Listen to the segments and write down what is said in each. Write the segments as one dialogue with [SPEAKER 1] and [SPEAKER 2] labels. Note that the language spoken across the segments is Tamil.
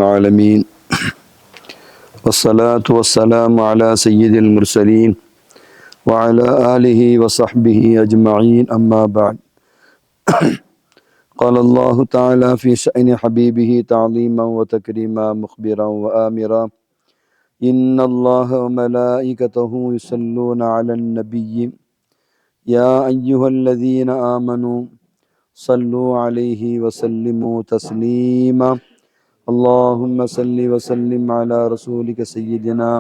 [SPEAKER 1] العالمين والصلاة والسلام على سيد المرسلين وعلى آله وصحبه أجمعين أما بعد. قال الله تعالى في شأن حبيبه تعظيما وتكريما مخبرا وآمرا إن الله وملائكته يصلون على النبي يا أيها الذين آمنوا صلوا عليه وسلموا تسليما اللهم صل وسلم على رسولك سيدنا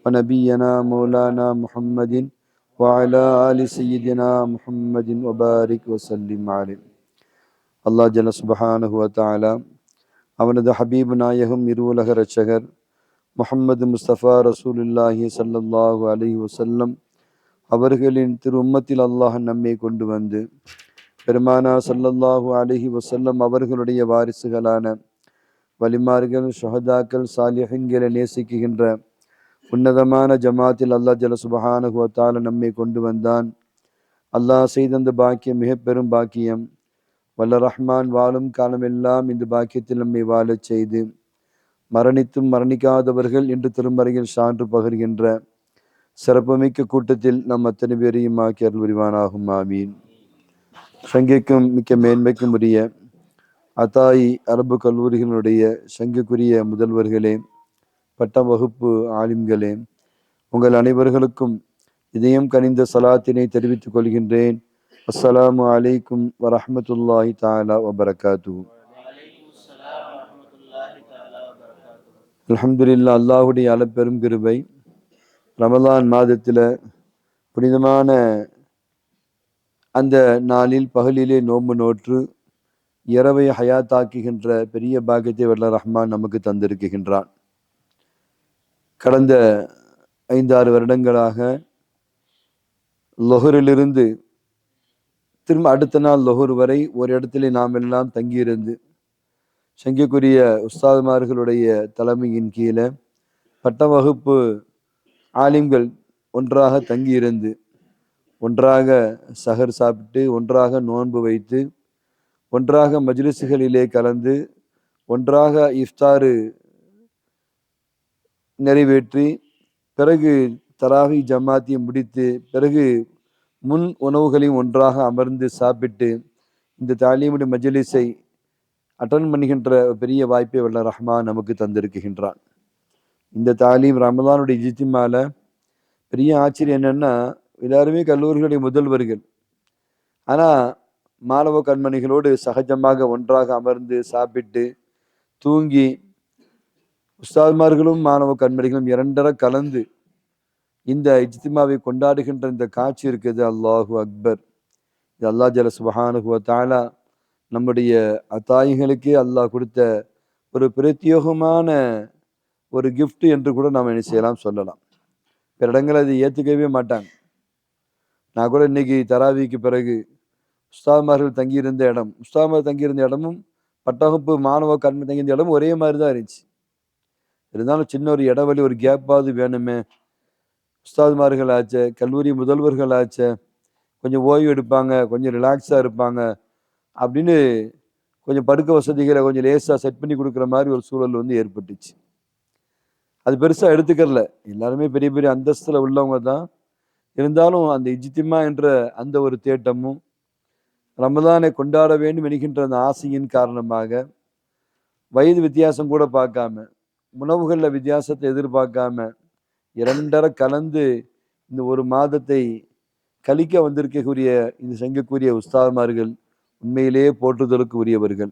[SPEAKER 1] ونبينا مولانا محمد وعلى آل سيدنا محمد وبارك وسلم عليه. அல்லாஹ் ஜல்ல சுப்ஹானஹு வ தஆலா அவனது ஹபீப் நாயகம் இருவுலக இரட்சகர் முஹம்மது முஸ்தபா ரசூலுல்லாஹி ஸல்லல்லாஹு அலைஹி வஸல்லம் அவர்களின் திரு உம்மத்தில் அல்லாஹ் நம்மை கொண்டு வந்து பெருமானார் ஸல்லல்லாஹு அலைஹி வஸல்லம் அவர்களுடைய வாரிசுகளான வலிமார்கள், ஷஹதாக்கள், சாலிஹீன்களை நேசிக்குகின்ற உன்னதமான ஜமாத்தில் அல்லாஹ் ஜல்ல சுப்ஹானஹு வ தஆலா நம்மை கொண்டு வந்தான். அல்லாஹ் செய்த அந்த பாக்கியம் மிக பெரும் பாக்கியம். வல்ல ரஹ்மான் வாழும் காலமெல்லாம் இந்த பாக்கியத்தில் நம்மை வாழச் செய்து மரணித்தும் மரணிக்காதவர்கள் என்று திருமறையில் சான்று பகர்கின்ற சிறப்புமிக்க கூட்டத்தில் நம் அத்தனை பேரையும் ஆக்கி அருள் புரிவானாகும். ஆமீன். சங்கைக்கும் மிக்க மேன்மைக்கும் உரிய அத்தாயி அரபு கல்லூரிகளுடைய சங்கைக்குரிய முதல்வர்களே, பட்ட வகுப்பு ஆலிம்களே, உங்கள் அனைவர்களுக்கும் இதயம் கனிந்த சலாத்தினை தெரிவித்துக் கொள்கின்றேன். அஸ்ஸலாமு அலைக்கும் வரஹ்மத்துல்லாஹி தஆலா வபரகாத்துஹு. அல்ஹம்துலில்லாஹ், அல்லாஹுடைய அளப்பெரும் கிருபை. ரமலான் மாதத்தில் புனிதமான அந்த நாளில் பகலிலே நோன்பு நோற்று இரவை ஹயாத்தாக்குகின்ற பெரிய பாக்கியத்தை வல்ல ரஹ்மான் நமக்கு தந்திருக்கின்றான். கடந்த 5-6 வருடங்களாக லொஹரிலிருந்து திரும்ப அடுத்த நாள் லொஹர் வரை ஒரு இடத்துல நாம் எல்லாம் தங்கியிருந்து சங்கைக்குரிய உஸ்தாதுமார்களுடைய தலைமையின் கீழே பட்ட வகுப்பு ஆலிம்கள் ஒன்றாக தங்கியிருந்து ஒன்றாக சஹர் சாப்பிட்டு ஒன்றாக நோன்பு வைத்து ஒன்றாக மஜ்லிஸுகளிலே கலந்து ஒன்றாக இஃப்தாரு நிறைவேற்றி பிறகு தராவி ஜமாத்தியை முடித்து பிறகு முன் உணவுகளையும் ஒன்றாக அமர்ந்து சாப்பிட்டு இந்த தாலீமுடைய மஜ்லிஸை அட்டன் பண்ணுகின்ற பெரிய வாய்ப்பை வல்ல ரஹ்மான் நமக்கு தந்திருக்கின்றான். இந்த தாலீம் ரமலானுடைய இஜ்திமால பெரிய ஆச்சரியம் என்னன்னா, எல்லாருமே கல்லூரிகளுடைய முதல்வர்கள். ஆனால் மாணவ கண்மணிகளோடு சகஜமாக ஒன்றாக அமர்ந்து சாப்பிட்டு தூங்கி உஸ்தாத்மார்களும் மாணவ கண்மணிகளும் இரண்டரை கலந்து இந்த இஜ்திமாவை கொண்டாடுகின்ற இந்த காட்சி இருக்குது. அல்லாஹு அக்பர். இது அல்லாஹ் ஜல்ல சுப்ஹானஹு வ தஆலா நம்முடைய அத்தாய்களுக்கே அல்லாஹ் கொடுத்த ஒரு பிரத்யேகமான ஒரு கிஃப்ட் என்று கூட நாம் என்ன செய்யலாம், சொல்லலாம். பிற இடங்கள் அதை ஏற்றுக்கவே மாட்டாங்க. நான் கூட இன்னைக்கு தராவிக்கு பிறகு உஸ்தாத்மார்கள் தங்கியிருந்த இடமும் பட்டவகுப்பு மாணவ கண்மை தங்கியிருந்த இடமும் ஒரே மாதிரி தான் இருந்துச்சு. இருந்தாலும் சின்ன ஒரு இடைவெளி, ஒரு கேப்பாவது வேணுமே. உஸ்தாத்மார்கள் ஆச்ச, கல்லூரி முதல்வர்கள் ஆச்ச, கொஞ்சம் ஓய்வு எடுப்பாங்க, கொஞ்சம் ரிலாக்ஸாக இருப்பாங்க அப்படின்னு கொஞ்சம் படுக்க வசதிகளை கொஞ்சம் லேசாக செட் பண்ணி கொடுக்குற மாதிரி ஒரு சூழல் ஏற்பட்டுச்சு. அது பெருசாக எடுத்துக்கறல. எல்லாருமே பெரிய பெரிய அந்தஸ்தில் உள்ளவங்க தான். இருந்தாலும் அந்த இஜ்திமா என்ற அந்த ஒரு தேட்டமும் ரமலானை கொண்டாட வேண்டும் என்கின்ற அந்த ஆசையின் காரணமாக வயது வித்தியாசம் கூட பார்க்காம, உணவுகளில் வித்தியாசத்தை எதிர்பார்க்காம இரண்டரை கலந்து இந்த ஒரு மாதத்தை கழிக்க வந்திருக்கக்கூடிய இந்த சங்கக்கூடிய உஸ்தாத்மார்கள் உண்மையிலேயே போற்றுதலுக்கு உரியவர்கள்.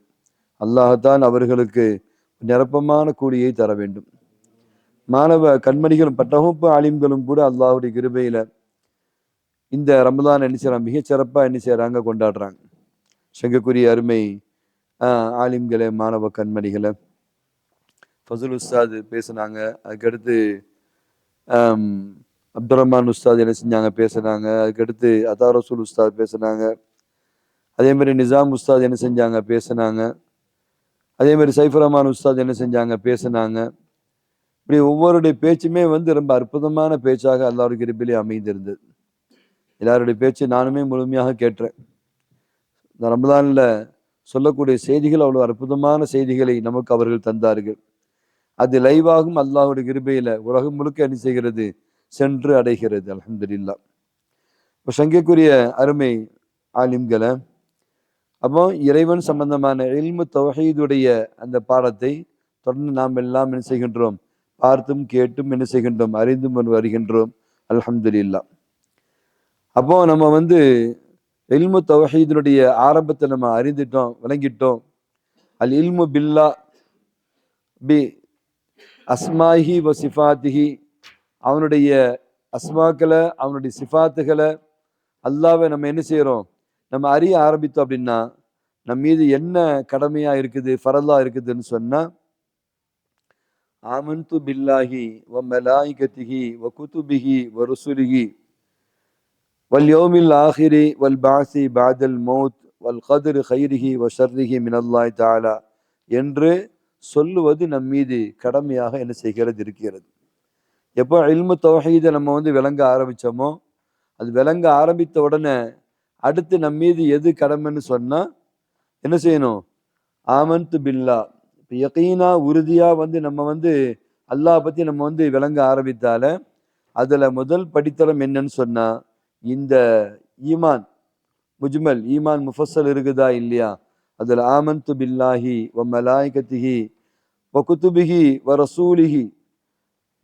[SPEAKER 1] அல்லாஹ்தான் அவர்களுக்கு நிரப்பமான கூலியை தர வேண்டும். மாணவ கண்மணிகளும் பட்டவகுப்பு ஆலிம்களும் கூட அல்லாஹ்வுடைய கிருபையில இந்த ரமலான் என்ன செய்யறாங்க, மிகச்சிறப்பாக என்ன செய்யறாங்க, கொண்டாடுறாங்க. சங்கக்குரிய அருமை ஆலிம்களை, மாணவ கண்மணிகளை ஃபசுல் உஸ்தாது பேசுனாங்க. அதுக்கடுத்து அப்துல் ரஹ்மான் உஸ்தாத் என்ன செஞ்சாங்க, பேசுனாங்க. அதுக்கடுத்து அதா ரசூல் உஸ்தாத் பேசுனாங்க. அதே மாதிரி நிசாம் உஸ்தாத் என்ன செஞ்சாங்க, பேசுனாங்க. அதே மாதிரி சைஃபுர் ரஹ்மான் உஸ்தாத் என்ன செஞ்சாங்க, பேசுனாங்க. இப்படி ஒவ்வொருடைய பேச்சுமே ரொம்ப அற்புதமான பேச்சாக அல்லாஹ்வுடைய கிருபையிலே அமைந்திருந்தது. எல்லாருடைய பேச்சு நானுமே முழுமையாக கேட்டேன். இந்த ரமலான்ல சொல்லக்கூடிய செய்திகள் அவ்வளவு அற்புதமான செய்திகளை நமக்கு அவர்கள் தந்தார்கள். அது லைவாகும் அல்லாஹுடைய கிருபையில உலகம் முழுக்க என்ன செய்கிறது, சென்று அடைகிறது. அல்ஹம்துலில்லாஹ். இப்போ சங்கைக்குரிய அருமை ஆலிம்களை, அப்போ இறைவன் சம்பந்தமான இல்மு தௌஹீதுடைய அந்த பாடத்தை தொடர்ந்து நாம் எல்லாம் என்ன செய்கின்றோம், பார்த்தும் கேட்டும் என்ன செய்கின்றோம், அறிந்தும் வருகின்றோம். அல்ஹம்துலில்லாஹ். அப்போ நம்ம இல்மு தௌஹீதுடைய ஆரம்பத்தை நம்ம அறிந்துட்டோம், விளங்கிட்டோம். அல் இல்மு பில்லா பி அஸ்மாஹி வ சிஃபாத்திஹி, அவனுடைய அஸ்மாக்களை அவனுடைய சிஃபாத்துகளை அல்லாவை நம்ம என்ன செய்யறோம், நம்ம அறிய ஆரம்பித்தோம் அப்படின்னா நம்ம மீது என்ன கடமையா இருக்குது, ஃபரலா இருக்குதுன்னு சொன்னா, ஆமன்து பில்லாஹி வ மலாயிகத்திஹி வ குதுபிஹி வ ருசுலிஹி வல் யௌமில் ஆஹிரி வல் பாசி பாதல் மௌத் வல் கத்ர் கைரிஹி வ ஷர்ரிஹி மினல்லாஹி தஆலா என்று சொல்லுவது நம் மீது கடமையாக என்ன செய்கிறது, இருக்கிறது. எப்போ இல்மு தௌஹீதை நம்ம விளங்க ஆரம்பிச்சோமோ, அது விளங்க ஆரம்பித்த உடனே அடுத்து நம் மீது எது கடமைன்னு சொன்னா என்ன செய்யணும், ஆமன்து பில்லா. இப்போ யகீனா உறுதியா நம்ம அல்லாஹ் பத்தி நம்ம விளங்க ஆரம்பித்தால அதுல முதல் படித்தளம் என்னன்னு சொன்னா, இந்த ஈமான் முஜ்மல் ஈமான் முஃபஸ்ஸல் இருக்குதா இல்லையா, அதுல ஆமன்து பில்லாஹி வ மலாயிகத்திஹி வ குதுபிஹி வ ரசூலிஹி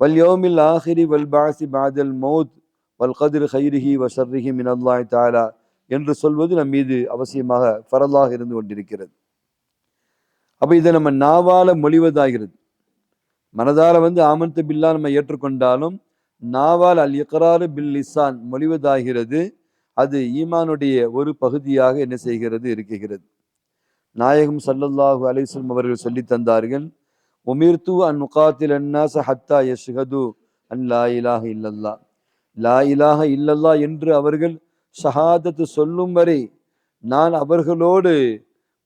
[SPEAKER 1] வல் யௌமில் ஆஹிரி வல் பாசி பாதல் மௌத் வல் கத்ர் கைரிஹி வ ஷர்ரிஹி மினல்லாஹி தஆலா என்று சொல்வது நம் மீது அவசியமாக ஃபரலாக இருந்து கொண்டிருக்கிறது. அப்ப இதை நம்ம நாவால மொழிவதாகிறது. மனதால ஆமன்து பில்லா நம்ம ஏற்றுக்கொண்டாலும் நாவால் அல் இக்ராரு பில் லிசான் மொழிவதாகிறது. அது ஈமானுடைய ஒரு பகுதியாக என்ன செய்கிறது, இருக்கிறது. நாயகம் ஸல்லல்லாஹு அலைஹி வஸல்லம் அவர்கள் சொல்லி தந்தார்கள், உமிர்து அன் நுகாத்தில் அன்னாஸ ஹத்தா யஷ்ஹது அன் லா இலாஹ இல்லல்லாஹ், லா இலாஹ இல்லல்லாஹ் என்று அவர்கள் ஷஹாதத்து சொல்லும் வரை நான் அவர்களோடு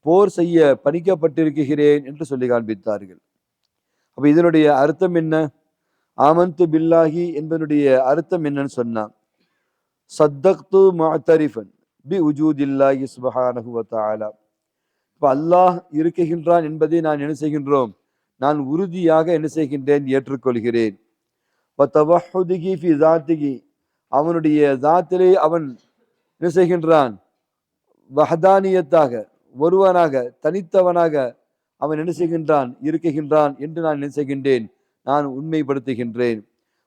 [SPEAKER 1] போர் செய்ய பணிக்கப்பட்டிருக்கிறேன் என்று சொல்லி காண்பித்தார்கள். அப்ப இதனுடைய அர்த்தம் என்ன, ஆமன்து பில்லாஹி என்பதனுடைய அர்த்தம் என்னன்னு சொன்னா, சத்தக்து முஅத்தரிஃபன் பி உஜூதில்லாஹி சுப்ஹானஹு வ தஆலா. இப்ப அல்லாஹ் இருக்குகின்றான் என்பதை நான் என்ன செய்கின்றோம், நான் உறுதியாக என்ன செய்கின்றேன், ஏற்றுக்கொள்கிறேன். வ தவஹுதிஹி ஃபி ஸாத்திஹி, அவனுடைய ஸாத்திலே அவன் என்ன செய்கின்றான், வஹதானியத்தாக ஒருவனாக தனித்தவனாக அவன் என்ன செய்கின்றான், இருக்குகின்றான் என்று நான் என்ன செய்கின்றேன், நான் உண்மைப்படுத்துகின்றேன்.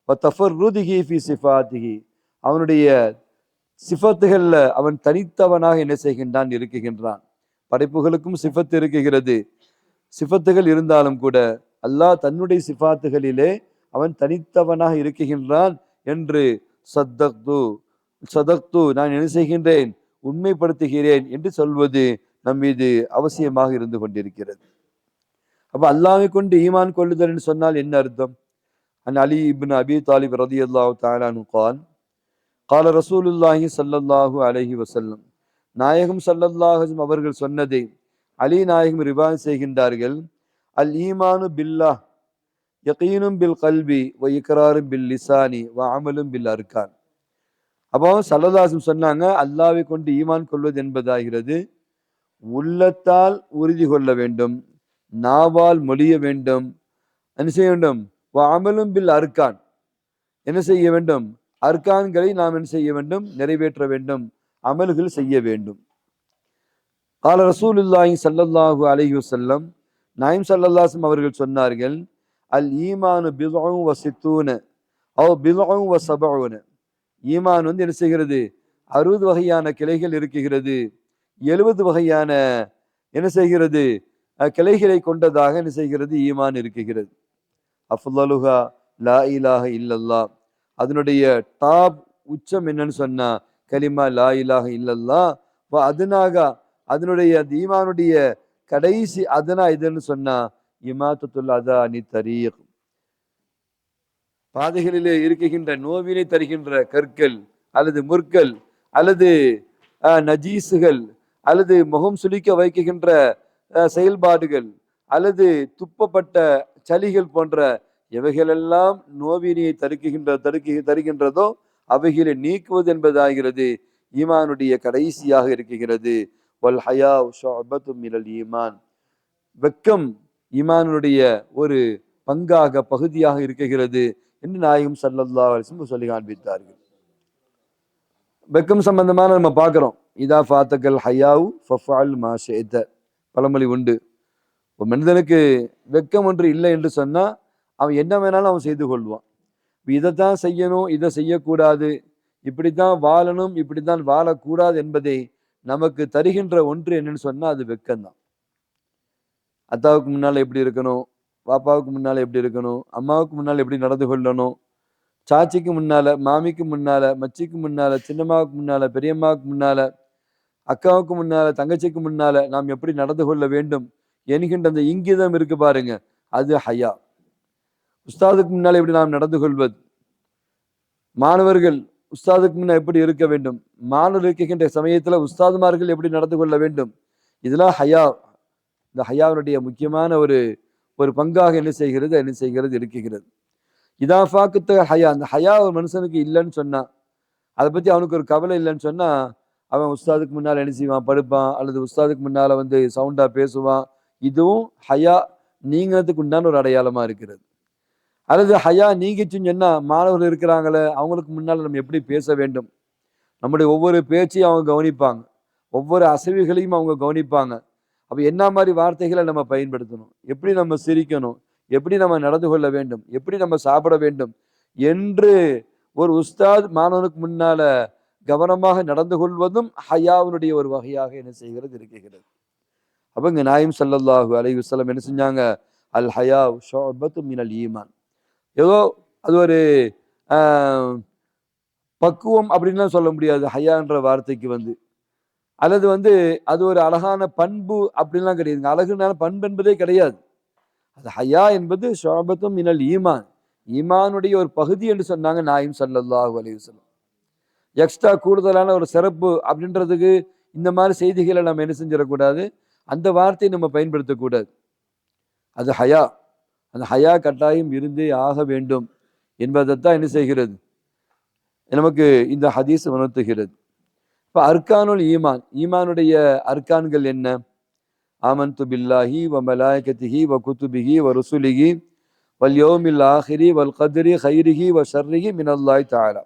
[SPEAKER 1] வதஃபர்ருதிஹி ஃபி சிஃபாத்திஹி, அவனுடைய சிஃபத்துகள்ல அவன் தனித்தவனாக என்ன செய்கின்றான், இருக்குகின்றான். படைப்புகளுக்கும் சிஃபத்து இருக்குகிறது. சிஃபத்துகள் இருந்தாலும் கூட அல்லாஹ் தன்னுடைய சிஃபாத்துகளிலே அவன் தனித்தவனாக இருக்குகின்றான் என்று சதக்து நான் என்ன செய்கின்றேன், உண்மைப்படுத்துகிறேன் என்று சொல்வது நம் மீது அவசியமாக இருந்து கொண்டிருக்கிறது. அப்ப அல்லாஹ்வை கொண்டு ஈமான் கொள்ளுதல் என்று சொன்னால் என்ன அர்த்தம்? அன் அலி இப்னு அபி தாலிப் ரலியல்லாஹு தஆலா அன்ஹு قال قال رسول الله صلى الله عليه وسلم, நாயகம் ஸல்லல்லாஹு அலைஹி வஸல்லம் அவர்கள் சொன்னதை அலி நாயகம் ரிவாயத் செய்கின்றார்கள். அல் ஈமானு பில்லாஹ் யகீனும் பில் கல்பி வ இக்ராரும் பில் லிசானி வ அமலும் பில் அர்கான். அப்போ ஸல்லல்லாஹு அலைஹி வஸல்லம் சொன்னாங்க, அல்லாஹ்வை கொண்டு ஈமான் கொள்வது என்பதாகிறது உள்ளத்தால் உறுதி கொள்ள வேண்டும், நாவால் மொழிய வேண்டும், என்ன செய்ய வேண்டும், அமலும் பில் அர்கான், என்ன செய்ய வேண்டும், அர்கான்களை நாம் என்ன செய்ய வேண்டும், நிறைவேற்ற வேண்டும், அமல்கள் செய்ய வேண்டும். கால ரசூலுல்லாஹி ஸல்லல்லாஹு அலைஹி வஸல்லம், நாயம் ஸல்லல்லாஹு அலைஹி வஸல்லம் அவர்கள் சொன்னார்கள், அல் ஈமானு பித்உ வ சித்தூன அவ் பித்உ வ சபஊன, ஈமான் என்ன செய்கிறது, 60 வகையான கிளைகள் இருக்குகிறது, 70 வகையான என்ன செய்கிறது, கிளைகளை கொண்டதாக என்ன செய்கிறது, ஈமான் இருக்குகிறது. அஃலலுஹா லா இலாஹ இல்லல்லாஹ், அதனுடைய டாப் உச்சம் என்னன்னு சொன்னா கலிமா லா இலாஹ இல்லல்லாஹ். அதுனாக அதனுடைய ஈமானுடைய கடைசி அதனா இதுன்னு சொன்னா இமாத்தத்துல் அதா அனி தரீக், பாதைகளிலே இருக்குகின்ற நோவினை தருகின்ற கற்கள் அல்லது முற்கள் அல்லது நஜீசுகள் அல்லது முகம் சுளிக்க வைக்கின்ற செயல்பாடுகள் அல்லது துப்பப்பட்ட சளிகள் போன்ற எவைகளெல்லாம் நோவினையை தருகின்றதோ அவைகளை நீக்குவது என்பதாகிறது ஈமானுடைய கடைசியாக இருக்குகிறது. வல் ஹயா ஷுஅபத்தும் மினல் ஈமான், வெக்கம் ஈமானுடைய ஒரு பங்காக பகுதியாக இருக்கிறது என்று நாயகம் ஸல்லல்லாஹு அலைஹி வஸல்லம் சொல்லி காண்பித்தார்கள். வெக்கம் சம்பந்தமான நம்ம பார்க்கிறோம். இதா ஃபாத்தகல் ஹயாவு ஃபஃஅல் மா ஷி'த பழமொழி உண்டு. ஒரு மனிதனுக்கு வெக்கம் ஒன்று இல்லை என்று சொன்னா அவன் என்ன வேணாலும் அவன் செய்து கொள்வான். இதைத்தான் செய்யணும், இதை செய்யக்கூடாது, இப்படித்தான் வாழணும், இப்படித்தான் வாழக்கூடாது என்பதை நமக்கு தருகின்ற ஒன்று என்னன்னு சொன்னா அது வெக்கம்தான். அத்தாவுக்கு முன்னால எப்படி இருக்கணும், பாப்பாவுக்கு முன்னால எப்படி இருக்கணும், அம்மாவுக்கு முன்னால எப்படி நடந்து கொள்ளணும், சாச்சிக்கு முன்னால, மாமிக்கு முன்னால, மச்சிக்கு முன்னால, சின்னம்மாவுக்கு முன்னால, பெரியம்மாவுக்கு முன்னால, அக்காவுக்கு முன்னால, தங்கச்சிக்கு முன்னால நாம் எப்படி நடந்து கொள்ள வேண்டும் என்கின்ற அந்த இங்கிதம் இருக்கு பாருங்க, அது ஹயா. உஸ்தாதுக்கு முன்னால எப்படி நாம் நடந்து கொள்வது, மாணவர்கள் உஸ்தாதுக்கு முன்ன எப்படி இருக்க வேண்டும், மாணவர் இருக்கின்ற சமயத்துல உஸ்தாதுமார்கள் எப்படி நடந்து கொள்ள வேண்டும், இதெல்லாம் ஹயா. இந்த ஹயாவுடைய முக்கியமான ஒரு பங்காக என்ன செய்கிறது இருக்கிறது. இதாஃபாக்குத்த ஹயா, அந்த ஹயா ஒரு மனுஷனுக்கு இல்லைன்னு சொன்னா, அதை பத்தி அவனுக்கு ஒரு கவலை இல்லைன்னு சொன்னா, அவன் உஸ்தாதுக்கு முன்னால் என்ன செய்வான், படுப்பான், அல்லது உஸ்தாதுக்கு முன்னால சவுண்டா பேசுவான். இதுவும் ஹயா நீங்கிறதுக்கு உண்டான ஒரு அடையாளமா இருக்கிறது. அல்லது ஹயா நீங்கிச்சுன்னு சொன்னா, மாணவர்கள் இருக்கிறாங்களே அவங்களுக்கு முன்னால் நம்ம எப்படி பேச வேண்டும், நம்முடைய ஒவ்வொரு பேச்சையும் அவங்க கவனிப்பாங்க, ஒவ்வொரு அசைவுகளையும் அவங்க கவனிப்பாங்க. அப்ப என்ன மாதிரி வார்த்தைகளை நம்ம பயன்படுத்தணும், எப்படி நம்ம சிரிக்கணும், எப்படி நம்ம நடந்து கொள்ள வேண்டும், எப்படி நம்ம சாப்பிட வேண்டும் என்று ஒரு உஸ்தாத் மாணவனுக்கு முன்னால கவனமாக நடந்து கொள்வதும் ஹயாவினுடைய ஒரு வகையாக என்ன செய்கிறது இருக்கிறது. அப்ப இங்க நாயம் ஸல்லல்லாஹு அலைஹி வஸல்லம் என்ன செஞ்சாங்க, அல் ஹயா ஷுஅபத்து மினல் ஈமான். ஏதோ அது ஒரு பக்குவம் அப்படின்லாம் சொல்ல முடியாது ஹயான்ற வார்த்தைக்கு அல்லது அது ஒரு அழகான பண்பு அப்படின்லாம் கிடையாது. அழகுனால பண்பு என்பதே கிடையாது. அது ஹயா என்பது ஷுஅபத்தும் மினல் ஈமான், ஈமானுடைய ஒரு பகுதி என்று சொன்னாங்க நாயம் ஸல்லல்லாஹு அலைஹி வஸல்லம். எக்ஸ்ட்ரா கூடுதலான ஒரு சிறப்பு அப்படின்றதுக்கு இந்த மாதிரி செய்திகளை நம்ம என்ன செஞ்சிடக்கூடாது, அந்த வார்த்தையை நம்ம பயன்படுத்தக்கூடாது. அது ஹயா, அந்த ஹயா கட்டாயம் இருந்தே ஆக வேண்டும் என்பதைத்தான் என்ன செய்கிறது, நமக்கு இந்த ஹதீஸ் உணர்த்துகிறது. இப்போ அர்கானுல் ஈமான், ஈமானுடைய அர்கான்கள் என்ன? ஆமன்து பில்லாஹி வ மலாயிகத்திஹி வ குதுபிஹி வ ருசுலிஹி வல் யௌமில் ஆஹிரி வல் கத்ரி கைரிஹி வ ஷர்ரிஹி மினல்லாஹி தஆலா.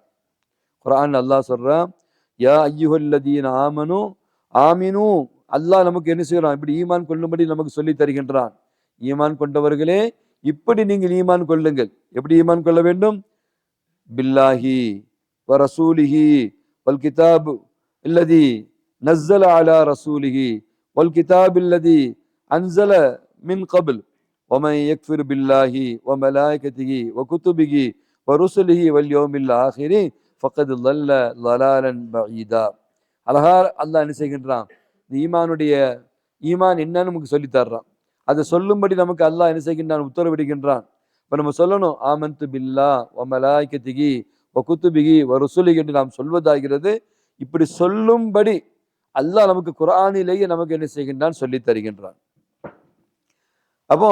[SPEAKER 1] குர்ஆன் அல்லாஹ் சொல்றான், யா அய்யுஹல்லதீன ஆமனு ஆமினு. அல்லாஹ் நமக்கு என்ன செய்யறான், இப்படி ஈமான் கொள்ளும்படி நமக்கு சொல்லி தருகின்றான். ஈமான் கொண்டவர்களே இப்படி நீங்கள் ஈமான் கொள்ளுங்கள். எப்படி ஈமான் கொள்ள வேண்டும்? பில்லாஹி வ ரசூலிஹி வல் கிதாப் அல்லதி நஸ்ஸல அலா ரசூலிஹி வல் கிதாப் அல்லதி அன்ஸல மின் கப்ல் ومن يكفر بالله وملائكته وكتبه ورسله واليوم الآخر فقد ضل ضلالا بعيدا. அழகா அல்லாஹ் என்ன செய்கின்றான், இந்த ஈமான் என்னன்னு நமக்கு சொல்லி தர்றான். அதை சொல்லும்படி நமக்கு அல்லாஹ் என்ன செய்கின்றான், உத்தரவிடுகின்றான். இப்ப நம்ம சொல்லணும், ஆமன்து பில்லா வ மலாயிகத்திஹி வ குதுபிஹி வ ருசுலிஹி என்று நாம் சொல்வதாகிறது. இப்படி சொல்லும்படி அல்லாஹ் நமக்கு குர்ஆனிலேயே நமக்கு என்ன செய்கின்றான், சொல்லி தருகின்றான். அப்போ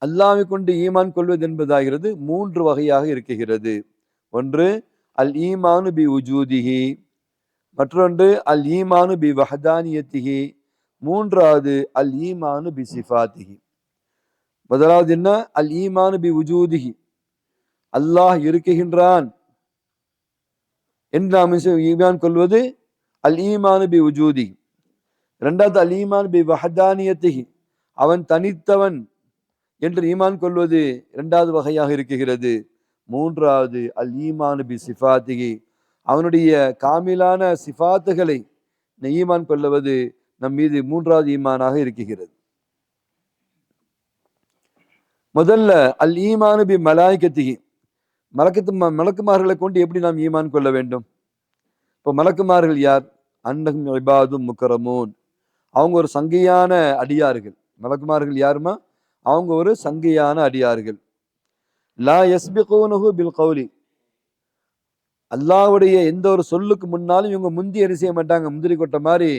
[SPEAKER 1] அல்லாஹ்வை கொண்டு ஈமான் கொள்வது என்பதாகிறது 3 வகையாக இருக்கிறது. ஒன்று அல் ஈமானு பி உஜூதிஹி, மற்றொன்று அல் ஈமானு பி வஹதானியத்திஹி, மூன்றாவது அல் ஈமானு பி சிஃபாத்திஹி. முதலாவது என்ன? அல் ஈமானு பி உஜூதிஹி, அல்லாஹ் இருக்குகின்றான் என்று நாம் ஈமான் கொள்வது அல் ஈமானு பி உஜூதிஹி. இரண்டாவது அல் ஈமான் பி வஹதானியத்திஹி, அவன் தனித்தவன் என்று ஈமான் கொள்வது இரண்டாவது வகையாக இருக்கிறது. மூன்றாவது அல் ஈமான் பி சிஃபாத்திஹி, அவனுடைய காமிலான சிஃபாத்துகளை ஈமான் கொள்வது நம் மீது மூன்றாவது ஈமானாக இருக்கிறது. முதல்ல அல் ஈமான் பி மலாயிகத்திஹி, மலக்குமார்களை கொண்டு எப்படி நாம் ஈமான் கொள்ள வேண்டும்? இப்போ மலக்குமார்கள் யார்? அன்னஹும் இபாதும் முக்கரமூன், அவங்க ஒரு சங்கையான அடியார்கள். மலக்குமார்கள் யாருமா? அவங்க ஒரு சங்கையான அடியார்கள். லா யஸ்பிகூனஹு பில் கௌலி, அல்லாஹ்வுடைய எந்த ஒரு சொல்லுக்கு முன்னாலும் இவங்க முந்தி என்ன செய்ய மாட்டாங்க, முந்திரி கொட்ட மாதிரி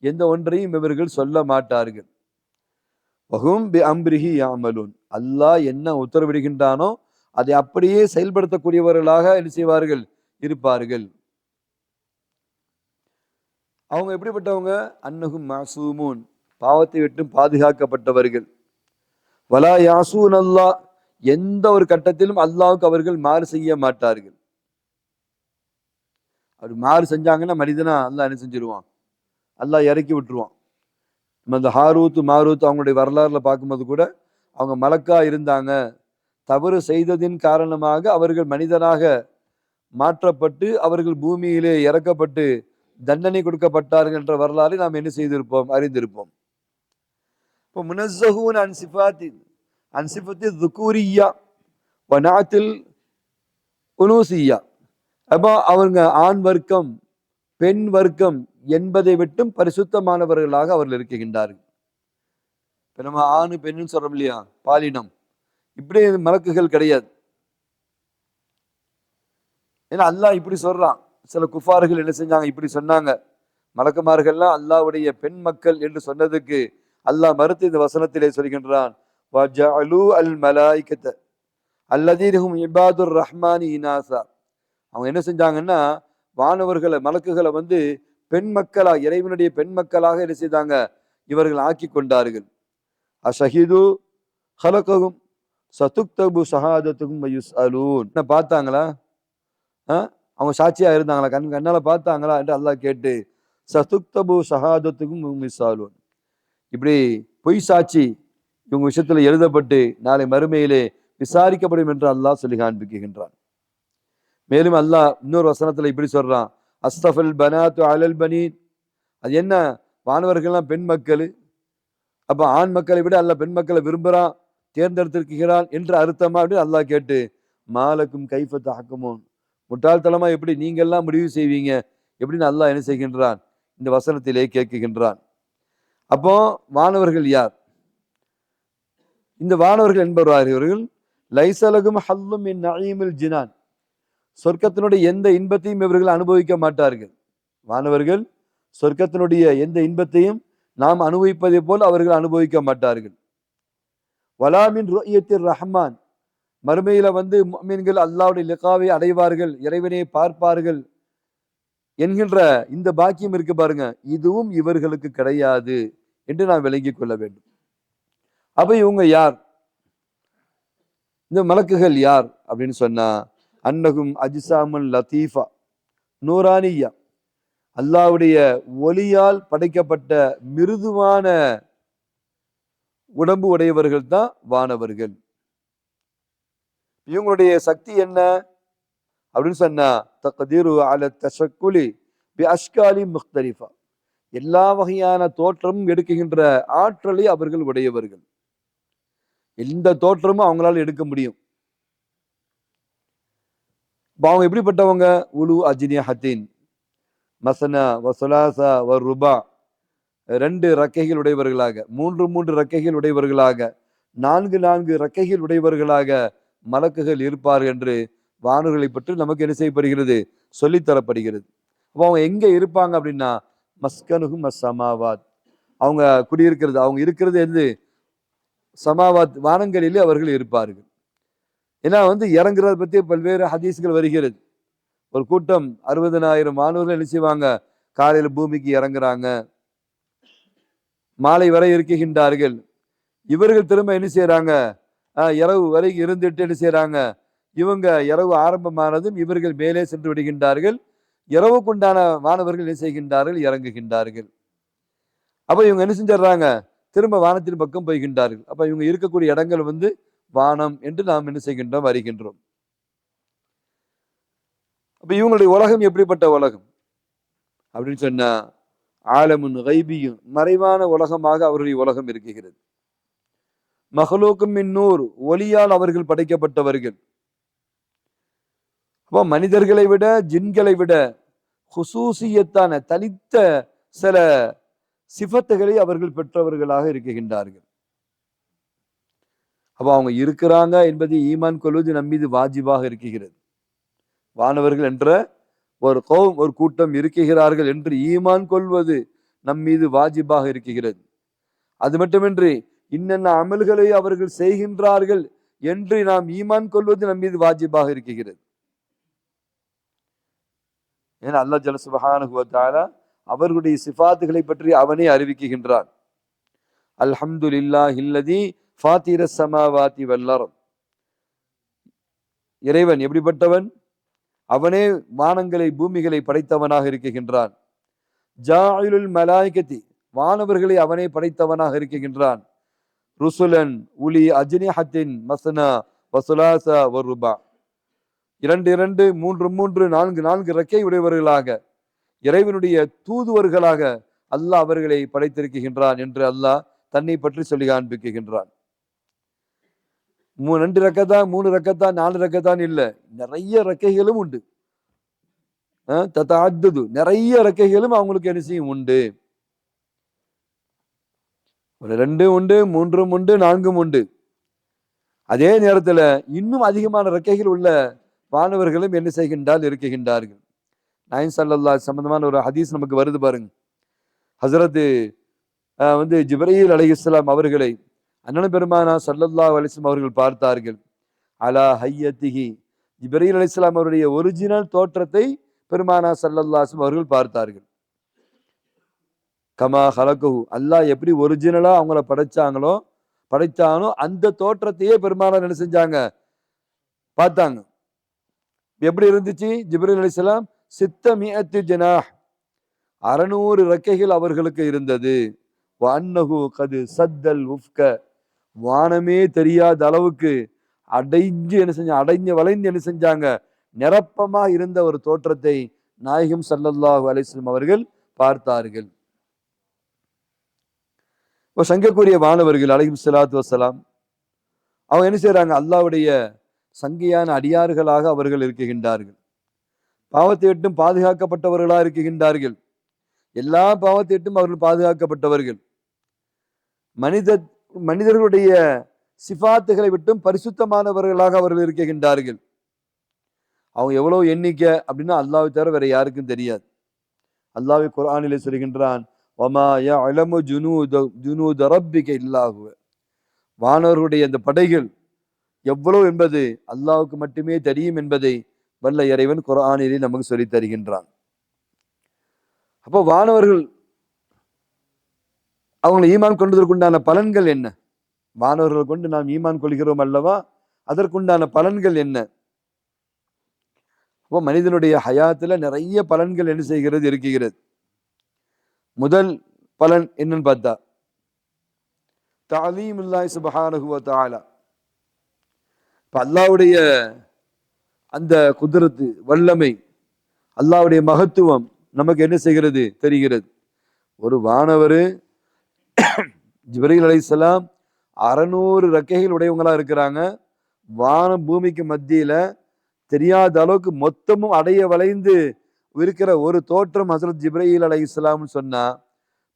[SPEAKER 1] எந்த ஒன்றையும் இவர்கள் சொல்ல மாட்டார்கள். வஹும் பி அம்ரிஹி யஅமலூன், அல்லாஹ் என்ன உத்தரவிடுகின்றானோ அதை அப்படியே செயல்படுத்தக்கூடியவர்களாக என்ன செய்வார்கள், இருப்பார்கள். அவங்க எப்படிப்பட்டவங்க? அன்னஹும் மாசூமூன், பாவத்தை விட்டு பாதுகாக்கப்பட்டவர்கள். வலா யாசூன் அல்லாஹ், எந்த ஒரு கட்டத்திலும் அல்லாஹ்வுக்கு அவர்கள் மாறு செய்ய மாட்டார்கள். அப்படி மாறு செஞ்சாங்கன்னா மனிதனா அல்லாஹ் என்ன செஞ்சிருவான், அல்லாஹ் இறக்கி விட்டுருவான். நம்ம இந்த ஹாரூத் மாரூத் அவங்களுடைய வரலாறுல பார்க்கும்போது கூட அவங்க மலக்கா இருந்தாங்க. தவறு செய்ததின் காரணமாக அவர்கள் மனிதனாக மாற்றப்பட்டு அவர்கள் பூமியிலே இறக்கப்பட்டு தண்டனை கொடுக்கப்பட்டார்கள் என்ற வரலாறை நாம் என்ன செய்திருப்போம், அறிந்திருப்போம். இப்போ முனஸ்ஸஹூன் அன் சிஃபத்தி துக்கூரியா வனாத்தில் உனூசியா. அப்போ அவங்க ஆண் வர்க்கம் பெண் வர்க்கம் என்பதை விட்டும் பரிசுத்தமானவர்களாக அவர்கள் இருக்கின்றார்கள். இப்ப நம்ம ஆணு பெண்ணுன்னு சொல்றோம் இல்லையா, பாலினம், இப்படி மலக்குகள் கிடையாது. ஏன்னா அல்லாஹ் இப்படி சொல்றான். சில குஃபார்கள் என்ன செஞ்சாங்க, இப்படி சொன்னாங்க. மலக்குமார்கள்லாம் அல்லாஹ்வுடைய பெண் மக்கள் என்று சொன்னதுக்கு அல்லாஹ் மறுத்து இந்த வசனத்திலே சொல்கின்றான், வஜஅலு அல் மலாயிகத அல்லதீனஹும் இபாதுர் ரஹ்மானி இனாசா. அவங்க என்ன செஞ்சாங்கன்னா வானவர்களை மலக்குகளை வந்து பெண் மக்களாக, இறைவனுடைய பெண் மக்களாக என்ன செய்தாங்க, இவர்கள் ஆக்கி கொண்டார்கள். அஷஹிது ஹலகஹும் சதுக்தபு ஷஹாதத்துகும் வயுஸ்அலூன். பார்த்தாங்களா, அவங்க சாட்சியா இருந்தாங்களா, கண்ணால பார்த்தாங்களா என்று அல்லாஹ் கேட்டு சதுக்தபு ஷஹாதத்துக்கும் வயுஸ்அலூன், இப்படி பொய் சாட்சி இவங்க விஷயத்துல எழுதப்பட்டு நாளை மறுமையிலே விசாரிக்கப்படும் என்று அல்லாஹ் சொல்லி காண்பிக்கின்றான். மேலும் அல்லாஹ் இன்னொரு வசனத்துல இப்படி சொல்றான், அஸ்தஃபல் பனாத்து அலல் பனீன். அது என்ன, வானவர்கள்லாம் பெண் மக்கள், அப்ப ஆண் மக்களை விட அல்லாஹ் பெண் மக்களை விரும்புறான், தேர்ந்தெடுத்திருக்கிறான் என்று அர்த்தமா அப்படின்னு அல்லாஹ் கேட்டு மாலக்கும் கைஃப தஹ்குமூன், முட்டாள்தனமா எப்படி நீங்க எல்லாம் முடிவு செய்வீங்க எப்படின்னு அல்லாஹ் என்ன செய்கின்றான், இந்த வசனத்திலே கேட்குகின்றான். அப்போ வானவர்கள் யார்? இந்த வானவர்கள் என்பவர்கள் இவர்கள் லைசலகும் ஹல்லும் மின் நஈமில் ஜினான், சொர்க்கத்தினுடைய எந்த இன்பத்தையும் இவர்கள் அனுபவிக்க மாட்டார்கள். வானவர்கள் சொர்க்கத்தினுடைய எந்த இன்பத்தையும் நாம் அனுபவிப்பதை போல் அவர்கள் அனுபவிக்க மாட்டார்கள். வலாமின் ருயத்திர் ரஹ்மான், மறுமையில வந்து முஃமின்கள் அல்லாஹ்வுடைய லிகாவை அடைவார்கள், இறைவனை பார்ப்பார்கள் என்கின்ற இந்த பாக்கியம் இருக்கு பாருங்க, இதுவும் இவர்களுக்கு கிடையாது என்று நாம் விளங்கிக் கொள்ள வேண்டும். அப்ப இவங்க யார், இந்த மலக்குகள் யார் அப்படின்னு சொன்னா, அன்னகும் அஜ்சாமுல் லத்தீஃபா நூரானியா, அல்லாஹ்வுடைய ஒளியால் படைக்கப்பட்ட மிருதுவான உடம்பு உடையவர்கள் தான் வானவர்கள். இவங்களுடைய சக்தி என்ன அப்படின்னு சொன்னா, தக்தீரு அல தஷக்குலி பி அஷ்காலி முக்தலிஃபா, எல்லா வகையான தோற்றமும் எடுக்குகின்ற ஆற்றலை அவர்கள் உடையவர்கள். எந்த தோற்றமும் அவங்களால எடுக்க முடியும். அவங்க எப்படிப்பட்டவங்க, உலு அஜ்னிஹத்தின் மசனா வசுலாசா வ ருபா, 2 ரக்கைகள் உடையவர்களாக, 3 ரக்கைகள் உடையவர்களாக, 4 ரக்கைகள் உடையவர்களாக மலக்குகள் இருப்பார்கள் என்று வானவர்களை பற்றி நமக்கு என்ன செய்யப்படுகிறது, சொல்லித்தரப்படுகிறது. அப்போ அவங்க எங்க இருப்பாங்க அப்படின்னா, மஸ்கனுகும் சமாவாத், அவங்க குடியிருக்கிறது, அவங்க இருக்கிறது எது, சமாவாத் வானங்களிலே அவர்கள் இருப்பார்கள். ஏன்னா வந்து இறங்குறத பத்தி பல்வேறு ஹதீஸ்கள் வருகிறது. ஒரு கூட்டம் 60,000 மாணவர்கள் என்ன செய்வாங்க, காலையில பூமிக்கு இறங்குறாங்க, மாலை வரை இருக்கின்றார்கள். இவர்கள் திரும்ப என்ன செய்யறாங்க, இரவு வரை இருந்துட்டு என்ன செய்யறாங்க, இவங்க இரவு ஆரம்பமானதும் இவர்கள் மேலே சென்று விடுகின்றார்கள். இரவுக்குண்டான மாணவர்கள் என்ன செய்கின்றார்கள், இறங்குகின்றார்கள். அப்ப இவங்க என்ன செஞ்சிடறாங்க, திரும்ப வானத்தின் பக்கம் போய்கின்றார்கள். அப்ப இவங்க இருக்கக்கூடிய இடங்கள் வந்து வானம் என்று நாம் என்ன செய்கின்றோம், அறிகின்றோம். அப்ப இவங்களுடைய உலகம் எப்படிப்பட்ட உலகம் அப்படின்னு சொன்னா, ஆலமுன் கைபியும், மறைவான உலகமாக அவருடைய உலகம் இருக்கிறது. மஹ்லூக்கும் மின் நூர், ஒளியால் அவர்கள் படைக்கப்பட்டவர்கள். அப்போ மனிதர்களை விட ஜின்களை விட ஹுசூசியத்தான தனித்த சில சிஃபத்துகளை அவர்கள் பெற்றவர்களாக இருக்கின்றார்கள். அப்போ அவங்க இருக்கிறாங்க என்பதை ஈமான் கொள்வது நம் மீது வாஜிபாக இருக்கிறது. வானவர்கள் என்ற ஒரு கூட்டம் இருக்கிறார்கள் என்று ஈமான் கொள்வது நம் மீது வாஜிபாக இருக்கிறது. அது மட்டுமின்றி இன்னென்ன அமல்களை அவர்கள் செய்கின்றார்கள் என்று நாம் ஈமான் கொள்வது நம் மீது வாஜிபாக இருக்கிறது. ஏன்னா அல்லாஹ் ஜல்ல சுப்ஹானஹு வ தஆலா அவர்களுடைய சிஃபாத்துகளை பற்றி அவனே அறிவிக்கின்றான். அல்ஹம்துலில்லாஹில்லதி ஃபாத்திரஸ் ஸமாவாதி வல் அர்த் இறைவன் எப்படிப்பட்டவன்? அவனே வானங்களை பூமிகளை படைத்தவனாக இருக்கின்றான். ஜாயிலுல் மலாய்கத்தி, வானவர்களை அவனே படைத்தவனாக இருக்கின்றான். ருசுலன் உலி அஜ்னிஹத்தின் மஸ்னா வசுலாசா வருபா, இரண்டு இரண்டு மூன்று மூன்று நான்கு நான்கு இறக்கை உடையவர்களாக இறைவனுடைய தூதுவர்களாக அல்லாஹ் அவர்களை படைத்திருக்கின்றான் என்று அல்லாஹ் தன்னை பற்றி சொல்லி காண்பிக்கின்றான். 2 ரக்கத்தான் 3 ரக்கத்தான் 4 ரக்கத்தான் இல்ல, நிறைய ரெக்கைகளும் உண்டு. தத்தஅத்தது, நிறைய ரெக்கைகளும் அவங்களுக்கு என்ன செய்யும் உண்டு. ஒரு 2 உண்டு, 3 உண்டு, 4 உண்டு. அதே நேரத்துல இன்னும் அதிகமான ரெக்கைகள் உள்ள வானவர்களும் என்ன செய்கின்றால் இருக்கின்றார்கள். நாயகம் ஸல்லல்லாஹு அலைஹி சம்பந்தமான ஒரு ஹதீஸ் நமக்கு வருது பாருங்க. ஹஸரத் ஜிப்ரீல் அலைஹிஸ்ஸலாம் அவர்களை அண்ணன் பெருமானா ஸல்லல்லாஹு அலைஹி வஸல்லம் அவர்கள் பார்த்தார்கள். அலா ஹய்யத்திஹி, ஜிப்ரீல் அலைஹிஸ்ஸலாம் அவருடைய ஒரிஜினல் தோற்றத்தை பெருமானா ஸல்லல்லாஹு அலைஹி வஸல்லம் அவர்கள் பார்த்தார்கள். கமா ஹலகஹு, அல்லாஹ் எப்படி ஒரிஜினலா அவங்கள படைச்சானோ அந்த தோற்றத்தையே பெருமானார் என்ன செஞ்சாங்க, பார்த்தாங்க. எப்படி இருந்துச்சு? ஜிப்ரீல் அலைஹிஸ்ஸலாம் சித்தமியத்து ஜனாஹ், 600 ரெக்கைகள் அவர்களுக்கு இருந்தது. வஅன்னஹு கது சத்தல் உஃப்க, வானமே தெரியாத அளவுக்கு அடைஞ்சு வளைந்து என்ன செஞ்சாங்க, நிரப்பமா இருந்த ஒரு தோற்றத்தை நாயகம் ஸல்லல்லாஹு அலைஹி வஸல்லம் அவர்கள் பார்த்தார்கள். சங்கைக்குரிய வானவர்கள் அலைஹிம் ஸலாத்து வஸ்ஸலாம் அவங்க என்ன செய்யறாங்க, அல்லாஹ்வுடைய சங்கையான அடியார்களாக அவர்கள் இருக்கின்றார்கள். பாவத்தை விட்டும் பாதுகாக்கப்பட்டவர்களாக இருக்கின்றார்கள். எல்லா பாவத்தை விட்டும் அவர்கள் பாதுகாக்கப்பட்டவர்கள். மனிதர்களுடைய சிஃபாத்துகளை விட்டும் பரிசுத்தமானவர்களாக அவர்கள் இருக்கின்றார்கள். அவங்க எவ்வளவு எண்ணிக்கை அப்படின்னா அல்லாஹ்வை தவிர வேற யாருக்கும் தெரியாது. அல்லாஹ் குர்ஆனிலே சொல்கின்றான், வமா யஅலமு ஜுனூத ரப்பிக இல்லா ஹுவ, வானவர்களுடைய அந்த படைகள் எவ்வளவு என்பது அல்லாஹ்வுக்கு மட்டுமே தெரியும் என்பதை வல்ல இறைவன் குர்ஆனிலே நமக்கு சொல்லித் தருகின்றான். அப்போ வானவர்கள் அவங்களை ஈமான் கொண்டதற்குண்டான பலன்கள் என்ன? வானவர்கள் கொண்டு நாம் ஈமான் கொள்கிறோம் அல்லவா, அதற்குண்டான பலன்கள் என்ன? அப்போ மனிதனுடைய ஹயாத்துல நிறைய பலன்கள் என்ன செய்கிறது, இருக்கிறது. முதல் பலன் என்னன்னு பார்த்தா தஅலீமுல்லாஹி சுப்ஹானஹு வ தஆலா, அல்லாஹ்வுடைய அந்த குத்ரத்து வல்லமை, அல்லாஹ்வுடைய மகத்துவம் நமக்கு என்ன செய்கிறது, தெரிகிறது. ஒரு வானவர் ஜிப்ரீல் அலைஹிஸ்ஸலாம் 600 ரெக்கைகள் உடையவங்களா இருக்கிறாங்க. வானம் பூமிக்கு மத்தியில தெரியாத அளவுக்கு மொத்தமும் அடைய வளைந்து இருக்கிற ஒரு தோற்றம் ஹஸரத் ஜிப்ரீல் அலைஹிஸ்ஸலாம்னு சொன்னா,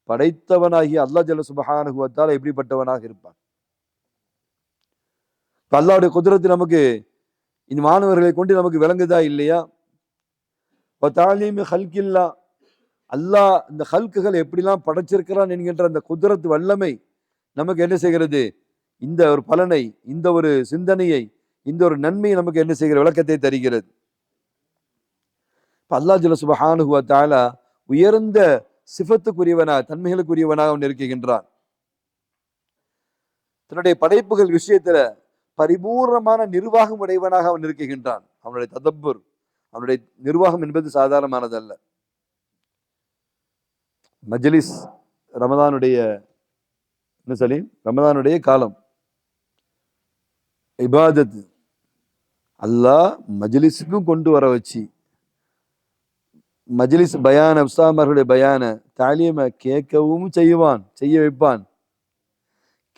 [SPEAKER 1] படைத்தவனாகி அல்லாஹ் ஜல்ல சுப்ஹானஹு வ தஆலா எப்படிப்பட்டவனாக இருப்பான்? அல்லாஹ்வுடைய குத்ரத்து நமக்கு இந்த மாணவர்களை கொண்டு நமக்கு விளங்குதா இல்லையா? தஅலீமு ஹல்கில்லா, அல்லாஹ் இந்த ஹல்குகள் எப்படிலாம் படைச்சிருக்கிறான் என்கின்ற அந்த குத்ரத் வல்லமை நமக்கு என்ன செய்கிறது, இந்த ஒரு பலனை, இந்த ஒரு சிந்தனையை, இந்த ஒரு நன்மையை நமக்கு என்ன செய்கிற விளக்கத்தை தருகிறது. அல்லாஹ் ஜல்ல சுப்ஹானஹு வ தஆலா உயர்ந்த சிஃபத்துக்குரியவனாக, தன்மைகளுக்குரியவனாக அவன் இருக்கின்றான். தன்னுடைய படைப்புகள் விஷயத்துல பரிபூர்ணமான நிர்வாகம் உடையவனாக அவன் இருக்கின்றான். அவனுடைய ததப்புர், அவனுடைய நிர்வாகம் என்பது சாதாரணமானதல்ல. மஜ்லிஸ், ரமதானுடைய என்ன சொல்லி, ரமதானுடைய காலம், இபாதத், அல்லாஹ் மஜ்லிஸுக்கும் கொண்டு வர வச்சு மஜ்லிஸ் பயான, உஸ்தாமார்களுடைய பயான தாலீம கேட்கவும் செய்ய வைப்பான்,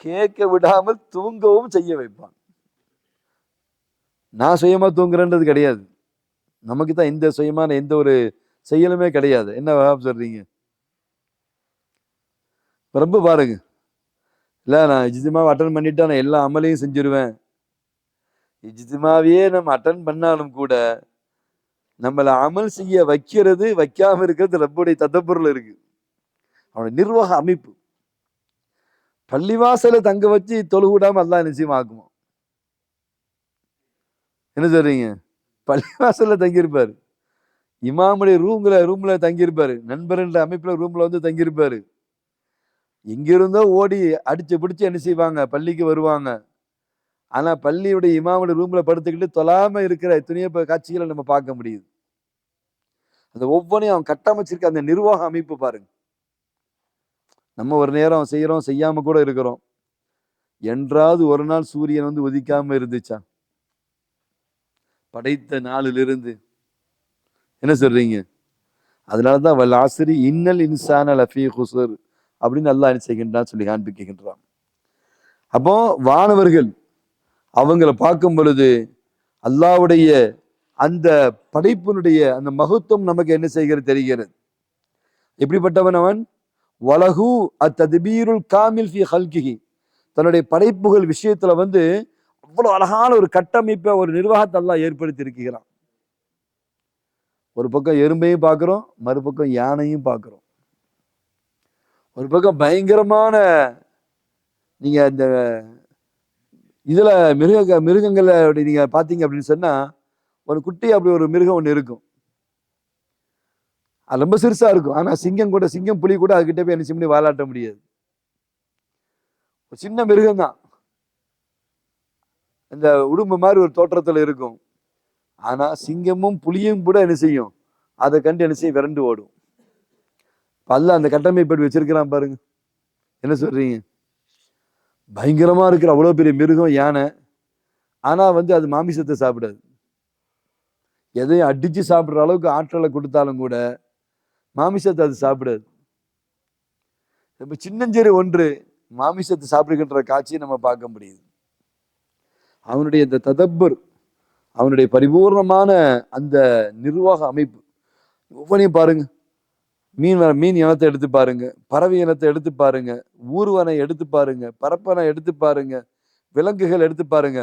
[SPEAKER 1] கேட்க விடாமல் தூங்கவும் செய்ய வைப்பான். நான் சுயமா தூங்குறேன்றது கிடையாது, நமக்கு தான் இந்த சுயமான எந்த ஒரு செயலுமே கிடையாது. என்ன வஹாப் சொல்றீங்க? ரொம்ப பாருங்க, இல்ல நான் இஜ்திமாவை அட்டன் பண்ணிட்டா நான் எல்லா அமலையும் செஞ்சிருவேன். இஜ்திமாவையே நம்ம அட்டன் பண்ணாலும் கூட நம்மளை அமல் செய்ய வைக்கிறது, வைக்காம இருக்கிறது ரப்புடைய ததப்புர்ல இருக்கு, அவனுடைய நிர்வாக அமைப்பு. பள்ளிவாசல தங்க வச்சு தொழுவிடாம அல்லாஹ் நிச்சயமாக்குமா? என்ன சொல்றீங்க? பள்ளிவாசல்ல தங்கியிருப்பாரு, இமாமுடைய ரூம்ல தங்கியிருப்பாரு, நண்பர்ன்ற அமைப்புல ரூம்ல வந்து தங்கியிருப்பாரு. எங்கிருந்தோ ஓடி அடிச்சு பிடிச்சு என்ன செய்வாங்க, பள்ளிக்கு வருவாங்க. ஆனா பள்ளியுடைய இமாமுடைய ரூம்ல படுத்துக்கிட்டு தொழாம இருக்கிற எத்தனையோ காட்சிகளை நம்ம பார்க்க முடியுது. அந்த ஒவ்வொன்றையும் அவன் கட்டமைச்சிருக்க அந்த நிர்வாக அமைப்பு பாருங்க. நம்ம ஒரு நேரம் செய்யறோம், செய்யாம கூட இருக்கிறோம். என்றாவது ஒரு நாள் சூரியன் வந்து உதிக்காம இருந்துச்சா? படைத்த நாளிலிருந்து என்ன சொல்றீங்க? அதனாலதான் வல் ஆஸ்ரி இன்னல் இன்சான லஃபீ குஸ்ர் அப்படின்னு அல்லாஹ் என்ன செய்கின்றான் சொல்லி காண்பிக்கின்றான். அப்போ வானவர்கள் அவங்கள பார்க்கும் பொழுது அல்லாஹ்வுடைய அந்த படைப்பினுடைய அந்த மகத்துவம் நமக்கு என்ன செய்கிறது தெரிகிறது. எப்படிப்பட்டவன் அவன்? வலகு அத்தத்பீருல் காமில் ஃபீ ஹல்கிஹி, தன்னுடைய படைப்புகள் விஷயத்துல வந்து அவ்வளவு அழகான ஒரு கட்டமைப்பை, ஒரு நிர்வாகத்தை அல்லாஹ் ஏற்படுத்தி இருக்கிறான். ஒரு பக்கம் எறும்பையும் பார்க்கிறோம், மறுபக்கம் யானையும் பார்க்கிறோம். ஒரு பக்கம் பயங்கரமான, நீங்க இந்த இதுல மிருகங்களை நீங்க பாத்தீங்க அப்படின்னு சொன்னா, ஒரு குட்டி அப்படி ஒரு மிருகம் ஒண்ணு இருக்கும். அது ரொம்ப சிறுசா இருக்கும். ஆனா சிங்கம் புலி கூட அதுகிட்ட போய் என்ன செய்ய முடியும்? வாலாட்ட முடியாது. ஒரு சின்ன மிருகம் தான், இந்த உடும்பு மாதிரி ஒரு தோற்றத்துல இருக்கும். ஆனா சிங்கமும் புலியும் கூட என்ன செய்யும்? அதை கண்டு என்ன செய்ய? விரண்டு ஓடும். அல்லாஹ் அந்த கட்டமைப்பு வச்சிருக்கிறான் பாருங்க. என்ன சொல்றீங்க? பயங்கரமா இருக்கிற அவ்வளவு பெரிய மிருகம் யானை. ஆனா வந்து அது மாமிசத்தை சாப்பிடாது. எதையும் அடிச்சு சாப்பிடுற அளவுக்கு ஆற்றலை கொடுத்தாலும் கூட மாமிசத்தை அது சாப்பிடாது. இப்ப சின்னஞ்சிறு ஒன்று மாமிசத்தை சாப்பிடுகின்ற காட்சியை நம்ம பார்க்க முடியுது. அவனுடைய இந்த ததப்பர், அவனுடைய பரிபூர்ணமான அந்த நிர்வாக அமைப்பு ஒவ்வொன்றையும் பாருங்க. மீன் இனத்தை எடுத்து பாருங்க, பறவை இனத்தை எடுத்து பாருங்க, ஊர்வனை எடுத்து பாருங்க, பரப்பனை எடுத்து பாருங்க, விலங்குகள் எடுத்து பாருங்க.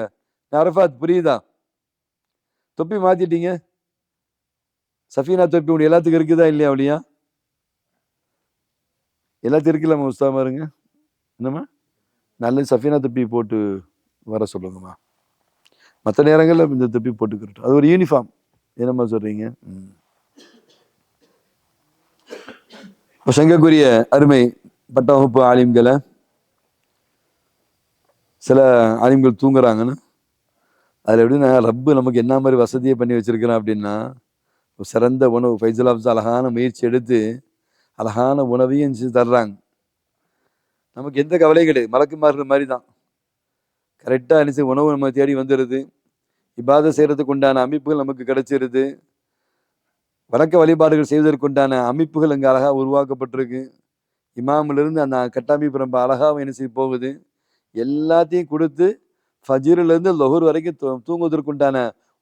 [SPEAKER 1] அரஃபாத் புரியுதா? தொப்பி மாத்திட்டீங்க. சஃபீனா தொப்பி உடைய எல்லாத்துக்கும் இருக்குதா இல்லையா? அப்படியா? எல்லாத்துக்கும் இருக்குல்லம்மா உஸ்தாமா இருங்க. என்னம்மா நல்ல சஃபீனா தொப்பி போட்டு வர சொல்லுங்கம்மா. மற்ற நேரங்களில் இந்த தொப்பி போட்டுக்கிட்டு அது ஒரு யூனிஃபார்ம். என்னம்மா சொல்றீங்க? சங்கக்குரிய அருமை பட்ட வகுப்பு ஆலிம்களை, சில ஆலிம்கள் தூங்குறாங்கன்னு அதில் எப்படின்னா, ரப்பு நமக்கு என்ன மாதிரி வசதியை பண்ணி வச்சிருக்கிறான் அப்படின்னா, சிறந்த உணவு ஃபைசல் ஆஃப்ஸ் அழகான முயற்சி எடுத்து அழகான உணவையும் தர்றாங்க. நமக்கு எந்த கவலையும் கிடையாது. மலக்குமார்கள் மாதிரி தான் கரெக்டாக அனுப்பிச்சு உணவு நம்ம தேடி வந்துடுது. இபாதத் செய்யறதுக்கு உண்டான அமைப்புகள் நமக்கு கிடைச்சிருது. வணக்க வழிபாடுகள் செய்வதற்குண்டான அமைப்புகள் அங்கே அழகாக உருவாக்கப்பட்டிருக்கு. இமாமிலிருந்து அந்த கட்டமைப்பு ரொம்ப அழகாக என்ன செய்ய போகுது. எல்லாத்தையும் கொடுத்து ஃபஜ்ரிலிருந்து லொஹர் வரைக்கும் தூங்குவதற்குண்டான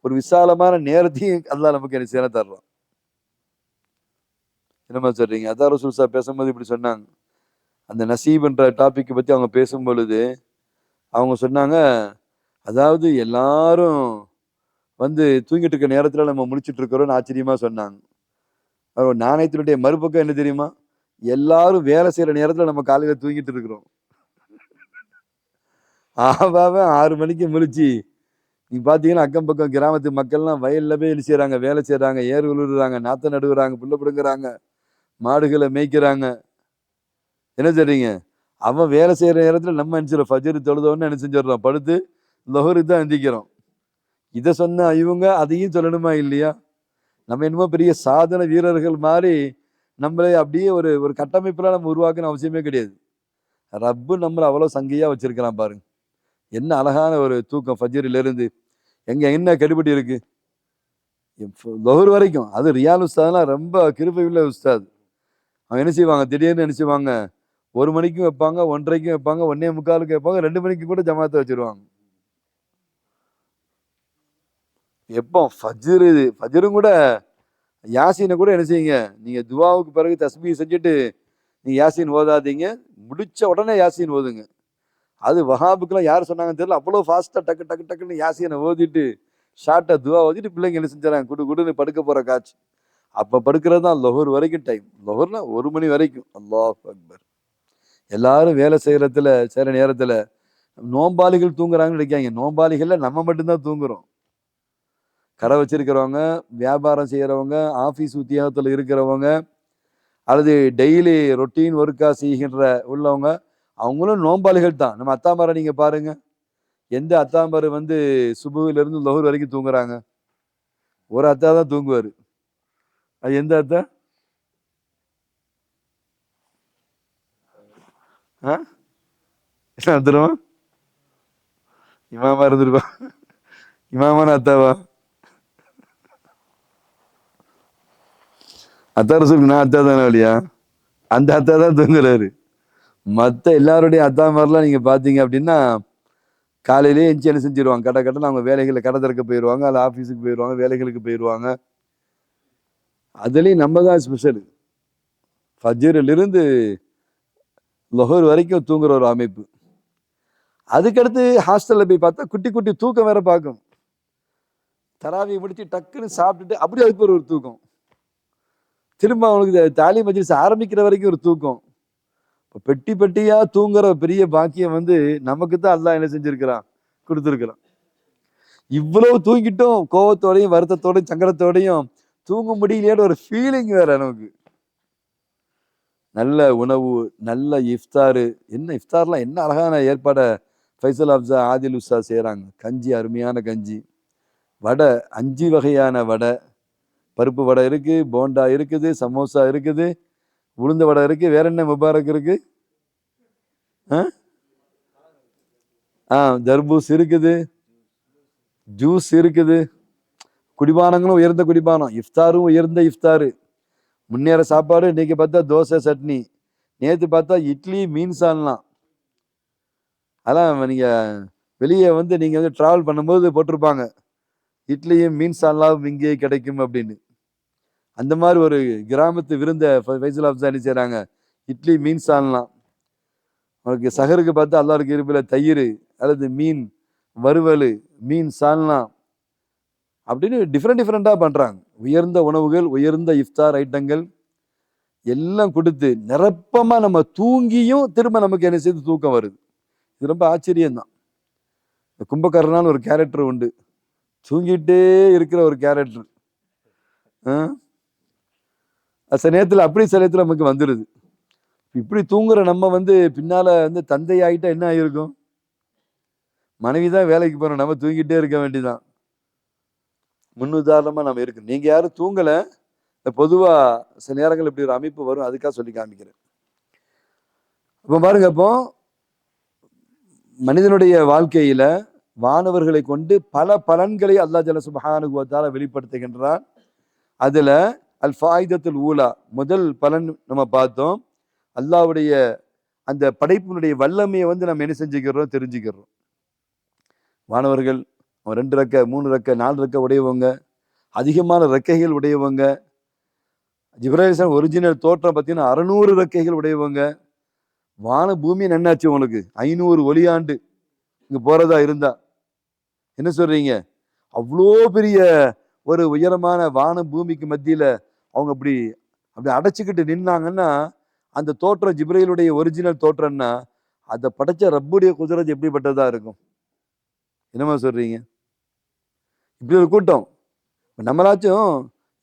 [SPEAKER 1] ஒரு விசாலமான நேரத்தையும் அல்லாஹ் நமக்கு என்ன செய்ய தர்றோம். என்னமா சொல்றீங்க? அதான் ரசூல் சார் பேசும்போது இப்படி சொன்னாங்க. அந்த நசீப்ன்ற டாபிக் பத்தி அவங்க பேசும் பொழுது அவங்க சொன்னாங்க, அதாவது எல்லாரும் வந்து தூங்கிட்டு இருக்க நேரத்துல நம்ம முடிச்சுட்டு இருக்கிறோம்னு ஆச்சரியமா சொன்னாங்க. நாணயத்தினுடைய மறுபக்கம் என்ன தெரியுமா? எல்லாரும் வேலை செய்யற நேரத்துல நம்ம காலையில தூங்கிட்டு இருக்கிறோம். ஆவாவே 6 மணிக்கு முழிச்சு நீங்க பாத்தீங்கன்னா அக்கம் பக்கம் கிராமத்து மக்கள்லாம் வயல்ல போய் என்ன செய்யறாங்க? வேலை செய்யறாங்க, ஏறு உழுறாங்க, நாத்த நடுவுறாங்க, புல்ல பிடுங்குறாங்க, மாடுகளை மேய்க்கிறாங்க. என்ன செய்றீங்க? அவன் வேலை செய்யற நேரத்துல நம்ம நினைச்சிடறோம் ஃபஜ்ர் தொழுதோன்னு என்ன செஞ்சிடறோம்? படுத்து லொஹருக்கு தான் எந்திக்கிறோம். இதை சொன்ன இவங்க அதையும் சொல்லணுமா இல்லையா? நம்ம என்னமோ பெரிய சாதன வீரர்கள் மாதிரி நம்மளே அப்படியே ஒரு ஒரு கட்டமைப்புலாம் நம்ம உருவாக்கணும் அவசியமே கிடையாது. ரப்பு நம்மளை அவ்வளவு சங்கையா வச்சிருக்கிறான் பாருங்க. என்ன அழகான ஒரு தூக்கம் ஃபஜ்ரில இருந்து. எங்க என்ன கெடுபடி இருக்கு லொஹர் வரைக்கும். அது ரியால் உஸ்தாத்லாம் ரொம்ப கிருபை உள்ள உஸ்தாத். அவங்க என்ன செய்வாங்க? திடீர்னு என்ன செய்வாங்க? 1 மணிக்கும் வைப்பாங்க, 1:30க்கும் வைப்பாங்க, 1:45க்கு வைப்பாங்க, 2 மணிக்கு கூட ஜமாத்தை வச்சிருவாங்க. எப்போ ஃபஜ்ரும் கூட யாசீனை கூட என்ன செய்யுங்க? நீங்க துவாவுக்கு பிறகு தஸ்பீஹ் செஞ்சுட்டு நீங்க யாசீன் ஓதாதீங்க, முடிச்ச உடனே யாசீன் ஓதுங்க. அது வஹாபுக்கெல்லாம் யார் சொன்னாங்கன்னு தெரியல. அவ்வளோ ஃபாஸ்டா டக்கு டக்கு டக்குன்னு யாசீனை ஓதிட்டு ஷார்ட்டா துவா ஓதிட்டு பிள்ளைங்க என்ன செஞ்சாங்க? குடுன்னு படுக்க போற காட்சி. அப்ப படுக்கிறது தான் லொஹர் வரைக்கும் டைம். லொஹர்னா 1 மணி வரைக்கும். அல்லாஹ் அக்பர். எல்லாரும் வேலை செய்யற நேரத்துல நோம்பாளிகள் தூங்குறாங்கன்னு நினைக்காங்க. நோம்பாளிகள்ல நம்ம மட்டும்தான் தூங்குறோம். கடை வச்சிருக்கிறவங்க, வியாபாரம் செய்யறவங்க, ஆபீஸ் உத்தியோகத்துல இருக்கிறவங்க, அல்லது டெய்லி ரொட்டீன் ஒர்க்கா செய்கின்ற உள்ளவங்க, அவங்களும் நோம்பாளிகள் தான். நம்ம அத்தாமாரை நீங்க பாருங்க, எந்த அத்தாம்பர் வந்து சுபுவிலிருந்து லொஹர் வரைக்கும் தூங்குறாங்க? ஒரு அத்தா தான் தூங்குவாரு. அது எந்த அத்தா? என்ன அர்த்தம்? இமாமா இருந்திருப்பா. இமாமான அத்தாவா? அத்தா ரசூலுக்கு நான் அத்தா தானே வழியா? அந்த அத்தா தான் தூங்குறாரு. மற்ற எல்லாருடைய அத்தா மாதிரிலாம் நீங்க பாத்தீங்க அப்படின்னா காலையிலேயே எஞ்சி என்ன செஞ்சிருவாங்க, கடை கட்டன்னு அவங்க வேலைகளை கடை திறக்க போயிடுவாங்க, அல்ல ஆஃபீஸுக்கு போயிடுவாங்க, வேலைகளுக்கு போயிடுவாங்க. அதுலேயும் நம்ம தான் ஸ்பெஷல். ஃபஜ்ரிலிருந்து லொஹர் வரைக்கும் தூங்குற ஒரு அமைப்பு. அதுக்கடுத்து ஹாஸ்டல்ல போய் பார்த்தா குட்டி குட்டி தூக்கம் வேற பார்க்கும். தராவி முடிச்சு டக்குன்னு சாப்பிட்டுட்டு அப்படியே அதுக்கு ஒரு தூக்கம். திரும்ப அவனுக்கு தாலி மஜ்லிஸ் ஆரம்பிக்கிற வரைக்கும் ஒரு தூக்கம். பெட்டி பெட்டியா தூங்குற பெரிய பாக்கியம் வந்து நமக்கு தான் அல்லாஹ் என்ன செஞ்சிருக்கிறான், கொடுத்துருக்கிறான். இவ்வளவு தூங்கிட்டும் கோபத்தோடையும் வருத்தத்தோடையும் சங்கடத்தோடையும் தூங்க முடியலையோட ஒரு ஃபீலிங் வேற நமக்கு. நல்ல உணவு, நல்ல இஃப்தாரு. என்ன இஃப்தார்லாம் என்ன அழகான ஏற்பாடை ஃபைசல் அப்சா ஆதில் உஷா செய்கிறாங்க. கஞ்சி, அருமையான கஞ்சி, வடை 5 வகையான வடை, பருப்பு வடை இருக்கு, போண்டா இருக்குது, சமோசா இருக்குது, உளுந்த வடை இருக்கு, வேற என்ன முபாரக் இருக்கு, தர்பூஸ் இருக்குது, ஜூஸ் இருக்குது. குடிபானங்களும் உயர்ந்த குடிபானம், இஃப்தாரும் உயர்ந்த இஃப்தாரு. முன்னேற சாப்பாடு இன்னைக்கு பார்த்தா தோசை சட்னி, நேற்று பார்த்தா இட்லி மீன் சால்னா. அதான் நீங்க வெளியே வந்து நீங்க வந்து டிராவல் பண்ணும்போது போட்டிருப்பாங்க இட்லியும் மீன் சால்னாவும் இங்கே கிடைக்கும் அப்படின்னு. அந்த மாதிரி ஒரு கிராமத்து விருந்த ஃபைசல் அப்சானி செய்றாங்க. இட்லி மீன் சால்னா. அவருக்கு சகருக்கு பார்த்தா அல்லாருக்கு இருப்பில் தயிர் அல்லது மீன் வறுவல், மீன் சால்னா அப்படின்னு டிஃப்ரெண்டா பண்றாங்க. உயர்ந்த உணவுகள், உயர்ந்த இஃப்தார் ஐட்டங்கள் எல்லாம் கொடுத்து நிரப்பமா நம்ம தூங்கியும் திரும்ப நமக்கு என்ன செய்து தூக்கம் வருது. இது ரொம்ப ஆச்சரியம்தான். கும்பகர்ணான்னு ஒரு கேரக்டர் உண்டு, தூங்கிட்டே இருக்கிற ஒரு கேரக்டர். சில நேரத்தில் அப்படி சில நேரத்தில் நமக்கு வந்துடுது. இப்படி தூங்குற நம்ம வந்து பின்னால வந்து தந்தை ஆகிட்டா என்ன ஆகிருக்கும்? மனைவி தான் வேலைக்கு போறோம், நம்ம தூங்கிட்டே இருக்க வேண்டியதான். முன்னுதாரணமா நம்ம இருக்கு. நீங்க யாரும் தூங்கல, பொதுவா சில நேரங்கள் இப்படி ஒரு அமைப்பு வரும், அதுக்காக சொல்லி காமிக்கிறேன். இப்ப பாருங்க, அப்போ மனிதனுடைய வாழ்க்கையில வானவர்களை கொண்டு பல பலன்களை அல்லாஹ் ஜல்ல சுப்ஹானஹு வ தஆலா வெளிப்படுத்துகின்றான். அதுல அல் ஃபாயிதத்துல் ஊலா, முதல் பலன் நம்ம பார்த்தோம். அல்லாஹ்வுடைய அந்த படைப்பினுடைய வல்லமையை வந்து நம்ம என்ன செஞ்சுக்கிறோம், தெரிஞ்சுக்கிறோம். வானவர்கள் 2 ரெக்கை 3 ரெக்கை 4 ரெக்கை உடையவங்க, அதிகமான ரெக்கைகள் உடையவங்க. ஜிப்ராயில் ஒரிஜினல் தோற்றம் பார்த்தீங்கன்னா 600 ரெக்கைகள் உடையவங்க. வான பூமி நன்னாச்சு உங்களுக்கு 500 ஒளியாண்டு இங்க போறதா இருந்தா என்ன சொல்றீங்க? அவ்வளோ பெரிய ஒரு உயரமான வான பூமிக்கு மத்தியில அவங்க அப்படி அப்படி அடைச்சுக்கிட்டு நின்னாங்கன்னா அந்த தோற்றம் ஜிப்ரையிலுடைய ஒரிஜினல் தோற்றம்னா அதை படைச்ச ரப்புடைய குதிரத் எப்படிப்பட்டதா இருக்கும்? என்னமா சொல்றீங்க? இப்படி ஒரு கூட்டம். நம்மளாச்சும்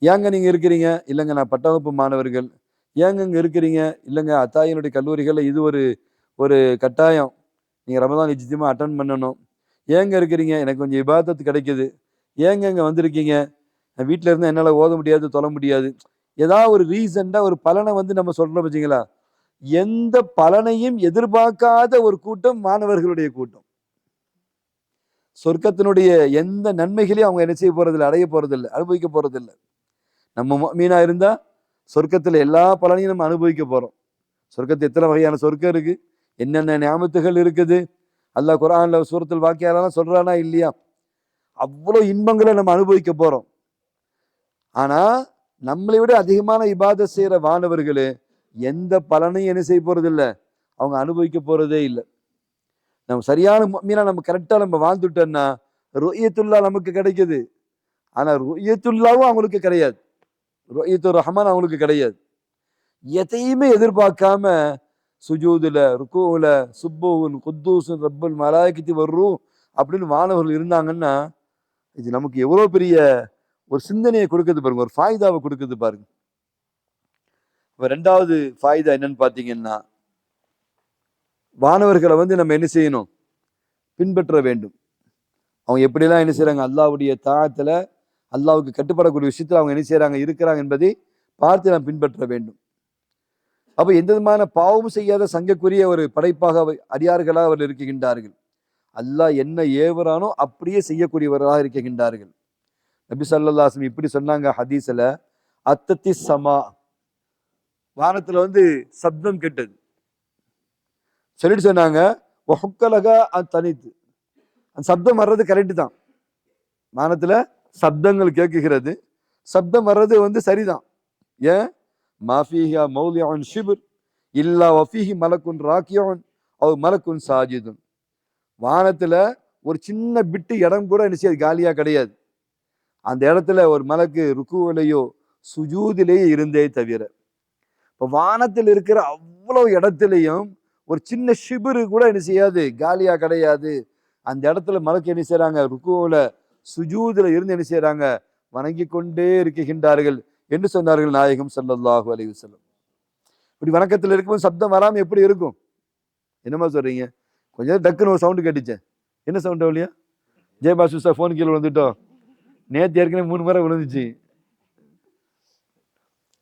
[SPEAKER 1] ஏங்க நீங்க இருக்கிறீங்க? இல்லைங்க நான் பட்டவகுப்பு மாணவர்கள். ஏங்க இங்க இருக்கிறீங்க? இல்லைங்க அத்தாயினுடைய கல்லூரிகள்ல இது ஒரு ஒரு கட்டாயம், நீங்க ரமதான் நிச்சயமா அட்டன் பண்ணணும். ஏங்க இருக்கிறீங்க? எனக்கு கொஞ்சம் இபாதத்து கிடைக்குது. ஏங்க இங்க வந்திருக்கீங்க? வீட்டில இருந்தா என்னால ஓத முடியாது, தொழ முடியாது. ஏதாவது ஒரு ரீசன்டா ஒரு பலனை வந்து நம்ம சொல்றோம் வச்சுங்களா? எந்த பலனையும் எதிர்பார்க்காத ஒரு கூட்டம் மாணவர்களுடைய கூட்டம். சொர்க்கத்தினுடைய எந்த நன்மைகளையும் அவங்க என்ன செய்ய போறதில்லை, அடைய போறதில்லை, அனுபவிக்க போறதில்லை. நம்ம மீனா இருந்தா சொர்க்கத்துல எல்லா பலனையும் நம்ம அனுபவிக்க போறோம். சொர்க்கத்து எத்தனை வகையான சொர்க்கம் இருக்கு, என்னென்ன நியாமத்துகள் இருக்குது, அல்லாஹ் குர்ஆன்ல சூரத்துல் வாக்கியாலாம் சொல்றானா இல்லையா? அவ்வளவு இன்பங்களை நம்ம அனுபவிக்க போறோம். ஆனா நம்மளை விட அதிகமான இபாதத் செய்யற வானவர்களே எந்த பலனையும் என்ன செய்ய போறது இல்லை, அவங்க அனுபவிக்க போறதே இல்லை. நம்ம சரியான மீனா நம்ம கரெக்டா நம்ம வாழ்ந்துட்டோம்னா ருயத்துல்லா நமக்கு கிடைக்குது. ஆனா ருயத்துல்லாவும் அவங்களுக்கு கிடையாது, ருயத்துர் ரஹ்மான் அவங்களுக்கு கிடையாது. எதையுமே எதிர்பார்க்காம சுஜூதுல ருக்கூல சுப்புன் குத்தூசுன் ரப்புல் மலாயிகத்தி வர்ரு அப்படின்னு மாணவர்கள் இருந்தாங்கன்னா இது நமக்கு எவ்வளவு பெரிய ஒரு சிந்தனையை கொடுக்குது பாருங்க, ஒரு ஃபாய்தாவை கொடுக்குது பாருங்க. இப்ப 2வது ஃபாய்தா என்னன்னு பாத்தீங்கன்னா, வானவர்களை வந்து நம்ம என்ன செய்யணும், பின்பற்ற வேண்டும். அவங்க எப்படிலாம் என்ன செய்யறாங்க, அல்லாஹ்வுடைய தாஅத்துல அல்லாஹ்வுக்கு கட்டுப்படக்கூடிய விஷயத்துல அவங்க என்ன செய்யறாங்க இருக்கிறாங்க என்பதை பார்த்து நாம் பின்பற்ற வேண்டும். அப்ப எந்த விதமான பாவமும் செய்யாத சங்கக்குரிய ஒரு படைப்பாக அடியார்களாக அவர்கள் இருக்கின்றார்கள். அல்லாஹ் என்ன ஏவுறானோ அப்படியே செய்யக்கூடியவர்களாக இருக்கின்றார்கள். நபி ஸல்லல்லாஹு அலைஹி வஸல்லம் இப்படி சொன்னாங்க ஹதீஸ்ல, அத்தத்தி சமா, வானத்துல சப்தம் கெட்டது சொல்லிட்டு சொன்னாங்க, ஒஹுக்கலகா தனித்து, அந்த சப்தம் வர்றது கரெக்டு தான். வானத்துல சப்தங்கள் கேட்குகிறது, சப்தம் வர்றது சரிதான். ஏன், மாஃபிஹா மௌலிஉன் ஷிப்ர் இல்லா வஃபீஹி மலக்குன் ராக்கியுன் அவ் மலக்குன் சாஜிதுன். வானத்துல ஒரு சின்ன பிட்டு இடம் கூட என்ன காலியா கிடையாது. அந்த இடத்துல ஒரு மலக்கு ருக்குவிலேயோ சுஜூதிலேயே இருந்தே தவிர. இப்போ வானத்தில் இருக்கிற அவ்வளவு இடத்துலையும் ஒரு சின்ன ஷிபுரு கூட என்ன செய்யாது, காலியா கிடையாது. அந்த இடத்துல மலக்கு என்ன செய்யறாங்க, ருக்குவுல சுஜூதுல இருந்து என்ன செய்யறாங்க, வணங்கி கொண்டே இருக்கின்றார்கள் என்று சொன்னார்கள் நாயகம் ஸல்லல்லாஹு அலைஹி வஸல்லம். இப்படி வணக்கத்தில் இருக்கும்போது சப்தம் வராம எப்படி இருக்கும்? என்னமா சொல்றீங்க? கொஞ்சம் டக்குன்னு ஒரு சவுண்டு கேட்டுச்சேன். என்ன சவுண்டு இல்லையா? ஜெயபாசு சார் ஃபோன் கீழே விழுந்துட்டோம். நேற்று ஏற்கனவே 3 முறை விழுந்துச்சு.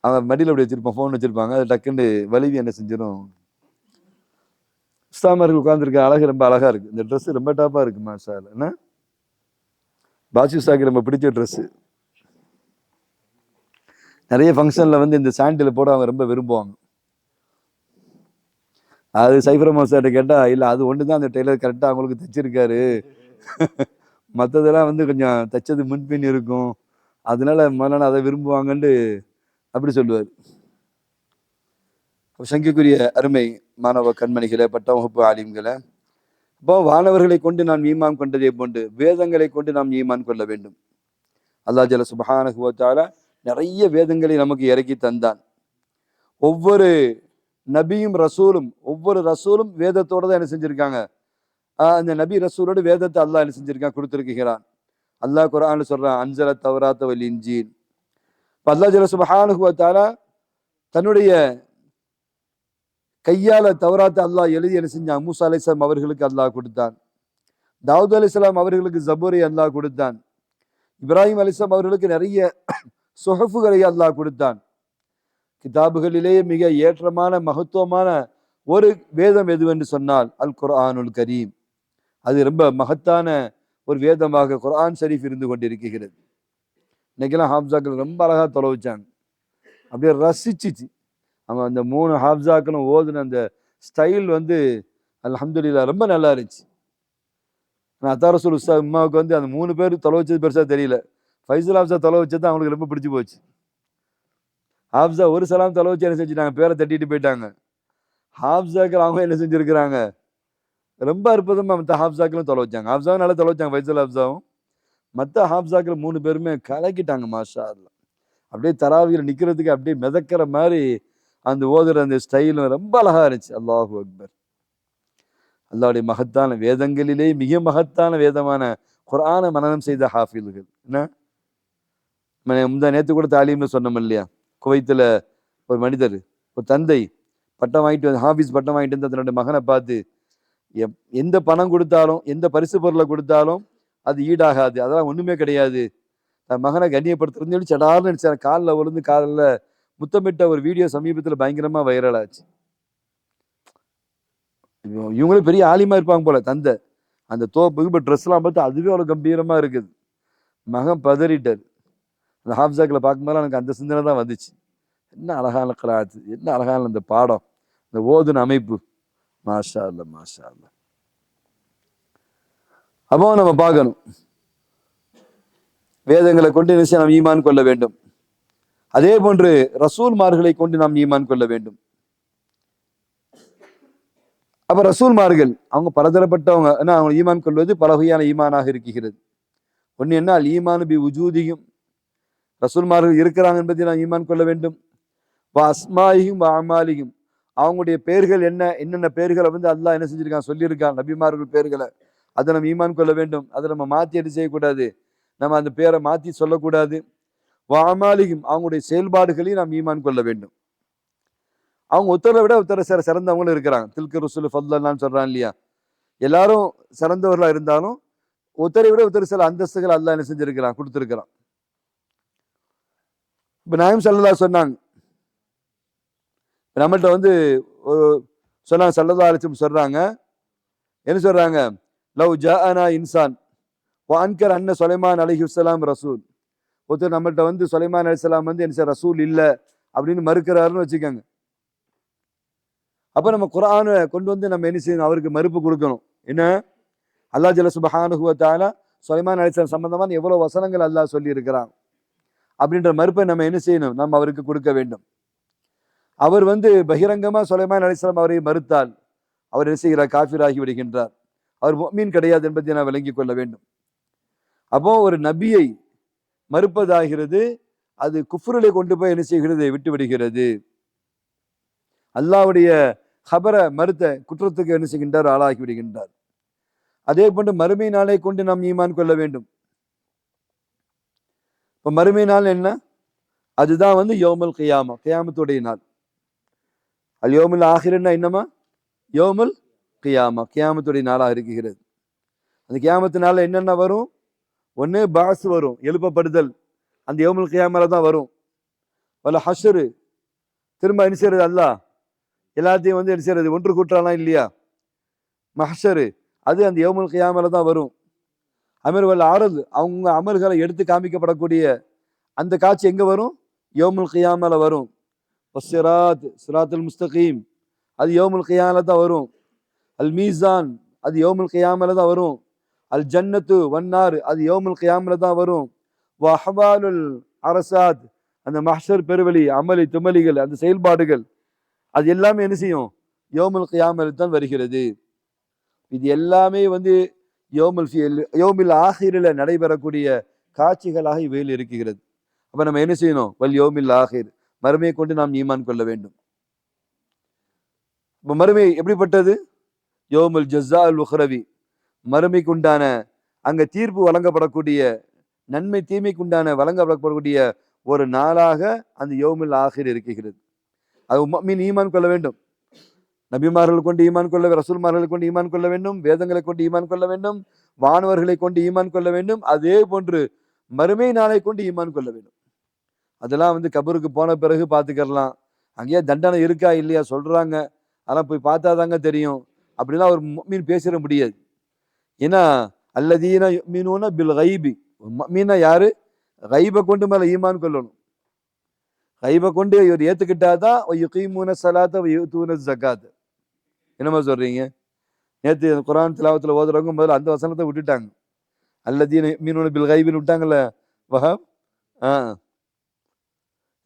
[SPEAKER 1] அவன் மடியில் அப்படி வச்சிருப்பான், ஃபோன் வச்சிருப்பாங்க, அது டக்குன்னு வலிவி என்ன செஞ்சிடும். உஸ்தாமருக்கு உட்காந்துருக்க அழகு ரொம்ப அழகா இருக்கு. இந்த ட்ரெஸ் ரொம்ப டாப்பா இருக்கு மாஷா அல்லாஹ். என்ன பாசி உஸ்தாக்கு ரொம்ப பிடிச்ச ட்ரெஸ். நிறைய ஃபங்க்ஷன்ல இந்த சாண்டில் போட அவங்க ரொம்ப விரும்புவாங்க. அது சைஃபர் மாஸ்டர்கிட்ட கேட்டா, இல்லை அது ஒன்று தான் அந்த டெய்லர் கரெக்டாக அவங்களுக்கு தைச்சிருக்காரு, மற்றதெல்லாம் கொஞ்சம் தைச்சது முன்பின் இருக்கும், அதனால மௌலானா அதை விரும்புவாங்கன்னு அப்படி சொல்லுவார். சங்கைக்குரிய அருமை மாணவ கண்மணிகளை, பட்டவகுப்பு ஆலிம்களை, இப்போ வானவர்களை கொண்டு நாம் ஈமான் கொண்டதை போன்று வேதங்களை கொண்டு நாம் ஈமான் கொள்ள வேண்டும். அல்லாஹ் ஜல்ல சுப்ஹானஹு வ தஆலா நிறைய வேதங்களை நமக்கு இறக்கி தந்தான். ஒவ்வொரு நபியும் ரசூலும், ஒவ்வொரு ரசூலும் வேதத்தோட தான் என்ன செஞ்சிருக்காங்க, அந்த நபி ரசூலோட வேதத்தை அல்லாஹ் என்ன செஞ்சிருக்கான், கொடுத்திருக்கிறான். அல்லாஹ் குர்ஆன்ல சொல்றான், அன்ஸல தௌராத்த வல் இன்ஜீல். அல்லாஹ் ஜல்ல சுப்ஹானஹு வ தஆலா தன்னுடைய கையால தௌராத்தை அல்லாஹ் எழுதி என்ன செஞ்சான், மூசா அலைஹிஸ்ஸலாம் அவர்களுக்கு அல்லாஹ் கொடுத்தான். தாவூத் அலைஹிஸ்ஸலாம் அவர்களுக்கு ஜபூரை அல்லாஹ் கொடுத்தான். இப்ராஹிம் அலைஹிஸ்ஸலாம் அவர்களுக்கு நிறைய சுஹஃபுகளை அல்லாஹ் கொடுத்தான். கிதாபுகளிலேயே மிக ஏற்றமான மகத்துவமான ஒரு வேதம் எதுவென்று சொன்னால் அல் குர்ஆனுல் கரீம். அது ரொம்ப மகத்தான ஒரு வேதமாக குர்ஆன் ஷரீஃப் இருந்து கொண்டிருக்கிறது. இன்னைக்கெல்லாம் ஹாஃப்ஸாக்கள் ரொம்ப அழகா தொலை வச்சாங்க, அப்படியே ரசிச்சிச்சு. அவன் அந்த 3 ஹாஃப்ஸாக்களும் ஓதுன அந்த ஸ்டைல் அல்ஹம்துலில்லாஹ் ரொம்ப நல்லா இருந்துச்சு. நான் அத்தாரசூல் உஸ்தாத் உம்மாவுக்கு அந்த 3 பேர் தொலை வச்சது பெருசா தெரியல, ஃபைசல் ஹாஃப்ஸா தொலை வச்சது அவங்களுக்கு ரொம்ப பிடிச்சி போச்சு. ஹாஃப்ஸா ஒரு சலாம் தொலை வச்சு என்ன செஞ்சுட்டாங்க, பேரை தட்டிட்டு போயிட்டாங்க. ஹாஃப்ஸாக்கள் அவங்க என்ன செஞ்சிருக்கிறாங்க, ரொம்ப அற்புதமா மற்ற ஹாஃப்ஸாக்களும் தொலை வச்சாங்க. ஹாஃப்ஸாவும் நல்லா தொலை வச்சாங்க, ஃபைசல் ஹாஃப்ஸாவும். மற்ற ஹாஃப்ஸாக்கள் 3 பேருமே கலக்கிட்டாங்க மாஷா அல்லாஹ். அப்படியே தராவியில் நிற்கிறதுக்கு அப்படியே மிதக்கிற மாதிரி அந்த ஓதுற அந்த ஸ்டைலும் ரொம்ப அழகா இருந்துச்சு. அல்லாஹு அக்பர். அல்லாஹ்வுடைய மகத்தான வேதங்களிலே மிக மகத்தான வேதமான குர்ஆனை மனனம் செய்த ஹாஃபில்கள். என்ன நேற்று கூட தாலீம்னு சொன்னோம் இல்லையா, குவைத்தில் ஒரு மனிதர், ஒரு தந்தை பட்டம் வாங்கிட்டு ஹாஃபிஸ் பட்டம் வாங்கிட்டு வந்து தன்னுடைய மகனை பார்த்து, எந்த பணம் கொடுத்தாலும் எந்த பரிசு பொருளை கொடுத்தாலும் அது ஈடாகாது, அதெல்லாம் ஒண்ணுமே கிடையாது, தன் மகனை கண்ணியப்படுத்துறதுன்னு சொல்லி சடார்னு நினைச்சார். காலில் விழுந்து காலில் முத்தமிட்ட ஒரு வீடியோ சமீபத்தில் பயங்கரமா வைரல் ஆச்சு. இவங்களும் பெரிய ஆலிமா இருப்பாங்க போல. தந்தை அந்த தோப்பு ட்ரெஸ்லாம் பார்த்து அதுவே அவ்வளோ கம்பீரமா இருக்குது. மகன் பதறிட்டார். அந்த ஹாஃப்ஸாக்களை பார்க்கும்போது எனக்கு அந்த சிந்தனை தான் வந்துச்சு. என்ன அழகான கிராத்து, என்ன அழகான இந்த பாடம், இந்த ஓதுன அமைப்பு. மாஷா அல்லாஹ், மாஷா அல்லாஹ். அப்போ நம்ம பார்க்கணும், வேதங்களை கொண்டு நிச்சயம் நாம் ஈமான் கொள்ள வேண்டும். அதே போன்று ரசூல்மார்களை கொண்டு நாம் ஈமான் கொள்ள வேண்டும். அப்ப ரசூல்மார்கள் அவங்க பலதரப்பட்டவங்க, அவங்க ஈமான் கொள்வது பல வகையான ஈமானாக இருக்கிறது. ஒன்று என்ன, அல் ஈமானு பி உஜூதியும், ரசூல்மார்கள் இருக்கிறாங்க என்பதை நாம் ஈமான் கொள்ள வேண்டும். அஸ்மாயியும் அமாலியும், அவங்களுடைய பெயர்கள் என்னென்ன பெயர்களை அல்லாஹ் என்ன செஞ்சிருக்கான், சொல்லியிருக்கான் நபிமார்கள் பெயர்களை, அதை நம்ம ஈமான் கொள்ள வேண்டும். அதை நம்ம மாற்றி எது செய்யக்கூடாது, நம்ம அந்த பேரை மாற்றி சொல்லக்கூடாது. அமாலியும், அவங்களுடைய செயல்பாடுகளையும் நாம் ஈமான் கொள்ள வேண்டும். அவங்க ஒருத்தரை விட ஒருத்தரை சிறந்தவங்களும் இருக்கிறாங்க. தில்க ருசுல் ஃபல்லல்லான்னு சொல்றான் இல்லையா, எல்லாரும் சிறந்தவர்களா இருந்தாலும் ஒருத்தரை விட ஒருத்தர் சில அந்தஸ்துகள் அல்லாஹ் என்ன செஞ்சிருக்கிறான், கொடுத்திருக்கிறான். இப்ப நாயம் ஸல்லல்லாஹு சொன்னாங்க, நம்மள்ட்ட வந்து சொன்னாங்க, ஸல்லல்லாஹு அலைஹி வஸல்லம் சொல்றாங்க, என்ன சொல்றாங்க, லவ் ஜாஅனா இன்சான் வ அன்கர் அன்ன சுலைமான் அலைஹிஸ்ஸலாம் ரசூல். ஒருத்தர் நம்மள்ட்ட வந்து சுலைமான் அலைஹிஸ்ஸலாம் வந்து என்ன ரசூல் இல்ல அப்படின்னு மறுக்கிறாருன்னு வச்சுக்கோங்க. அப்ப நம்ம குர்ஆனை கொண்டு வந்து நம்ம என்ன செய்யணும், அவருக்கு மறுப்பு கொடுக்கணும். என்ன, அல்லாஹ் ஜல்ல சுப்ஹானஹு வ தஆலா சுலைமான் அலைஹிஸ்ஸலாம் சம்பந்தமான எவ்வளவு வசனங்கள் அல்லாஹ் சொல்லி இருக்கிறான் அப்படின்ற மறுப்பை நம்ம என்ன செய்யணும், நம்ம அவருக்கு கொடுக்க வேண்டும். அவர் வந்து பகிரங்கமா சுலைமான் அலைஹிஸ்ஸலாம் அவரை மறுத்தால் அவர் என்ன செய்கிறார், காஃபிராகி விடுகின்றார். அவர் முஃமின் கிடையாது என்பதை நான் விளங்கிக் கொள்ள வேண்டும். அப்போ ஒரு நபியை மறுப்பதாகிறது அது குஃப்ரிலே கொண்டு போய் என்ன செய்கிறது, விட்டு விடுகிறது. அல்லாஹ்வுடைய ஹபரை மறுத்த குற்றத்துக்கு என்ன செய்கின்றார், ஆளாகி விடுகின்றார். அதே போன்று மறுமை நாளை கொண்டு நாம் ஈமான் கொள்ள வேண்டும். இப்ப மறுமை நாள் என்ன, அதுதான் வந்து யௌமுல் கியாமா, கியாமத்துடைய நாள். அல் யௌமுல் ஆஹிர்னா என்னமா, யௌமுல் கியாமா, கியாமத்துடைய நாளாக இருக்கிறது. அந்த கியாமத்து நாளில் என்னென்ன வரும், ஒன்று பாஸ் வரும், எழுப்பப்படுதல், அந்த யௌமுல் கியாமால தான் வரும். வல ஹஷ்ரு, திரும்ப என்ன செய்யறது, அல்லாஹ் எல்லாத்தையும் வந்து என்ன செய்யறது, ஒன்று கூட்டாலாம் இல்லையா, மஹ்ஷரு, அது அந்த யௌமுல் கியாமால தான் வரும். அமர் வல் ஆரது, அவங்க அமல்களை எடுத்து காமிக்கப்படக்கூடிய அந்த காட்சி எங்க வரும், யௌமுல் கியாமால வரும். வஸ்ஸிராத், சிராத்துல் முஸ்தகீம், அது யௌமுல் கியாமால தான் வரும். அல் மீசான், அது யௌமுல் கியாமால தான் வரும். அல் ஜன்னத்து வன்னார், அது யௌமுல் கியாமால தான் வரும். வ அஹ்வாலுல் அரசாத், அந்த மஹ்ஷர் பெருவெளி, அமளி துமலிகள், அந்த செயல்பாடுகள், அது எல்லாமே என்ன செய்யும், யௌமுல் கியாமால தான் வருகிறது. இது எல்லாமே வந்து யௌமுல் ஆஹிரில் நடைபெறக்கூடிய காட்சிகளாக இவையில் இருக்கிறது. அப்ப நம்ம என்ன செய்யணும், வல் யௌமில் ஆஹிர், மறுமையை கொண்டு நாம் ஈமான் கொள்ள வேண்டும். இப்ப மறுமை எப்படிப்பட்டது, யௌமுல் ஜஸா அல் உஹ்ரவி, மறுமைக்கு உண்டான அங்க தீர்ப்பு வழங்கப்படக்கூடிய, நன்மை தீமைக்கு உண்டான வழங்கப்படக்கூடிய ஒரு நாளாக அந்த யௌமுல் ஆஹிர் இருக்கிறது. அது முஃமின் ஈமான் கொள்ள வேண்டும். நபிமார்கள் கொண்டு ஈமான் கொள்ள, ரசூல்மார்களை கொண்டு ஈமான் கொள்ள வேண்டும், வேதங்களை கொண்டு ஈமான் கொள்ள வேண்டும், வானவர்களை கொண்டு ஈமான் கொள்ள வேண்டும். அதே போன்று மறுமை நாளை கொண்டு ஈமான் கொள்ள வேண்டும். அதெல்லாம் வந்து கபருக்கு போன பிறகு பார்த்துக்கலாம், அங்கேயே தண்டனை இருக்கா இல்லையா சொல்றாங்க, அதெல்லாம் போய் பார்த்தாதாங்க தெரியும், அப்படிலாம் ஒரு முஃமின் பேசிட முடியாது. ஏன்னா அல்லதீன யுமினூன பில் கைபி, முஃமின்னா யாரு, கைபை கொண்டு மேல ஈமான் கொள்ளணும். கைபை கொண்டு இவர் ஏத்துக்கிட்டாதான் யுகீமூன ஸலாத்த வ யூதூன ஸகாத். என்னமா சொல்றீங்க, நேற்று குர்ஆன் திலாவத்துல ஓதுறவங்க முதல்ல அந்த வசனத்தை விட்டுட்டாங்க, அல்லதீன யுமினூன பில் கைபின்னு விட்டாங்கல்ல வஹப்.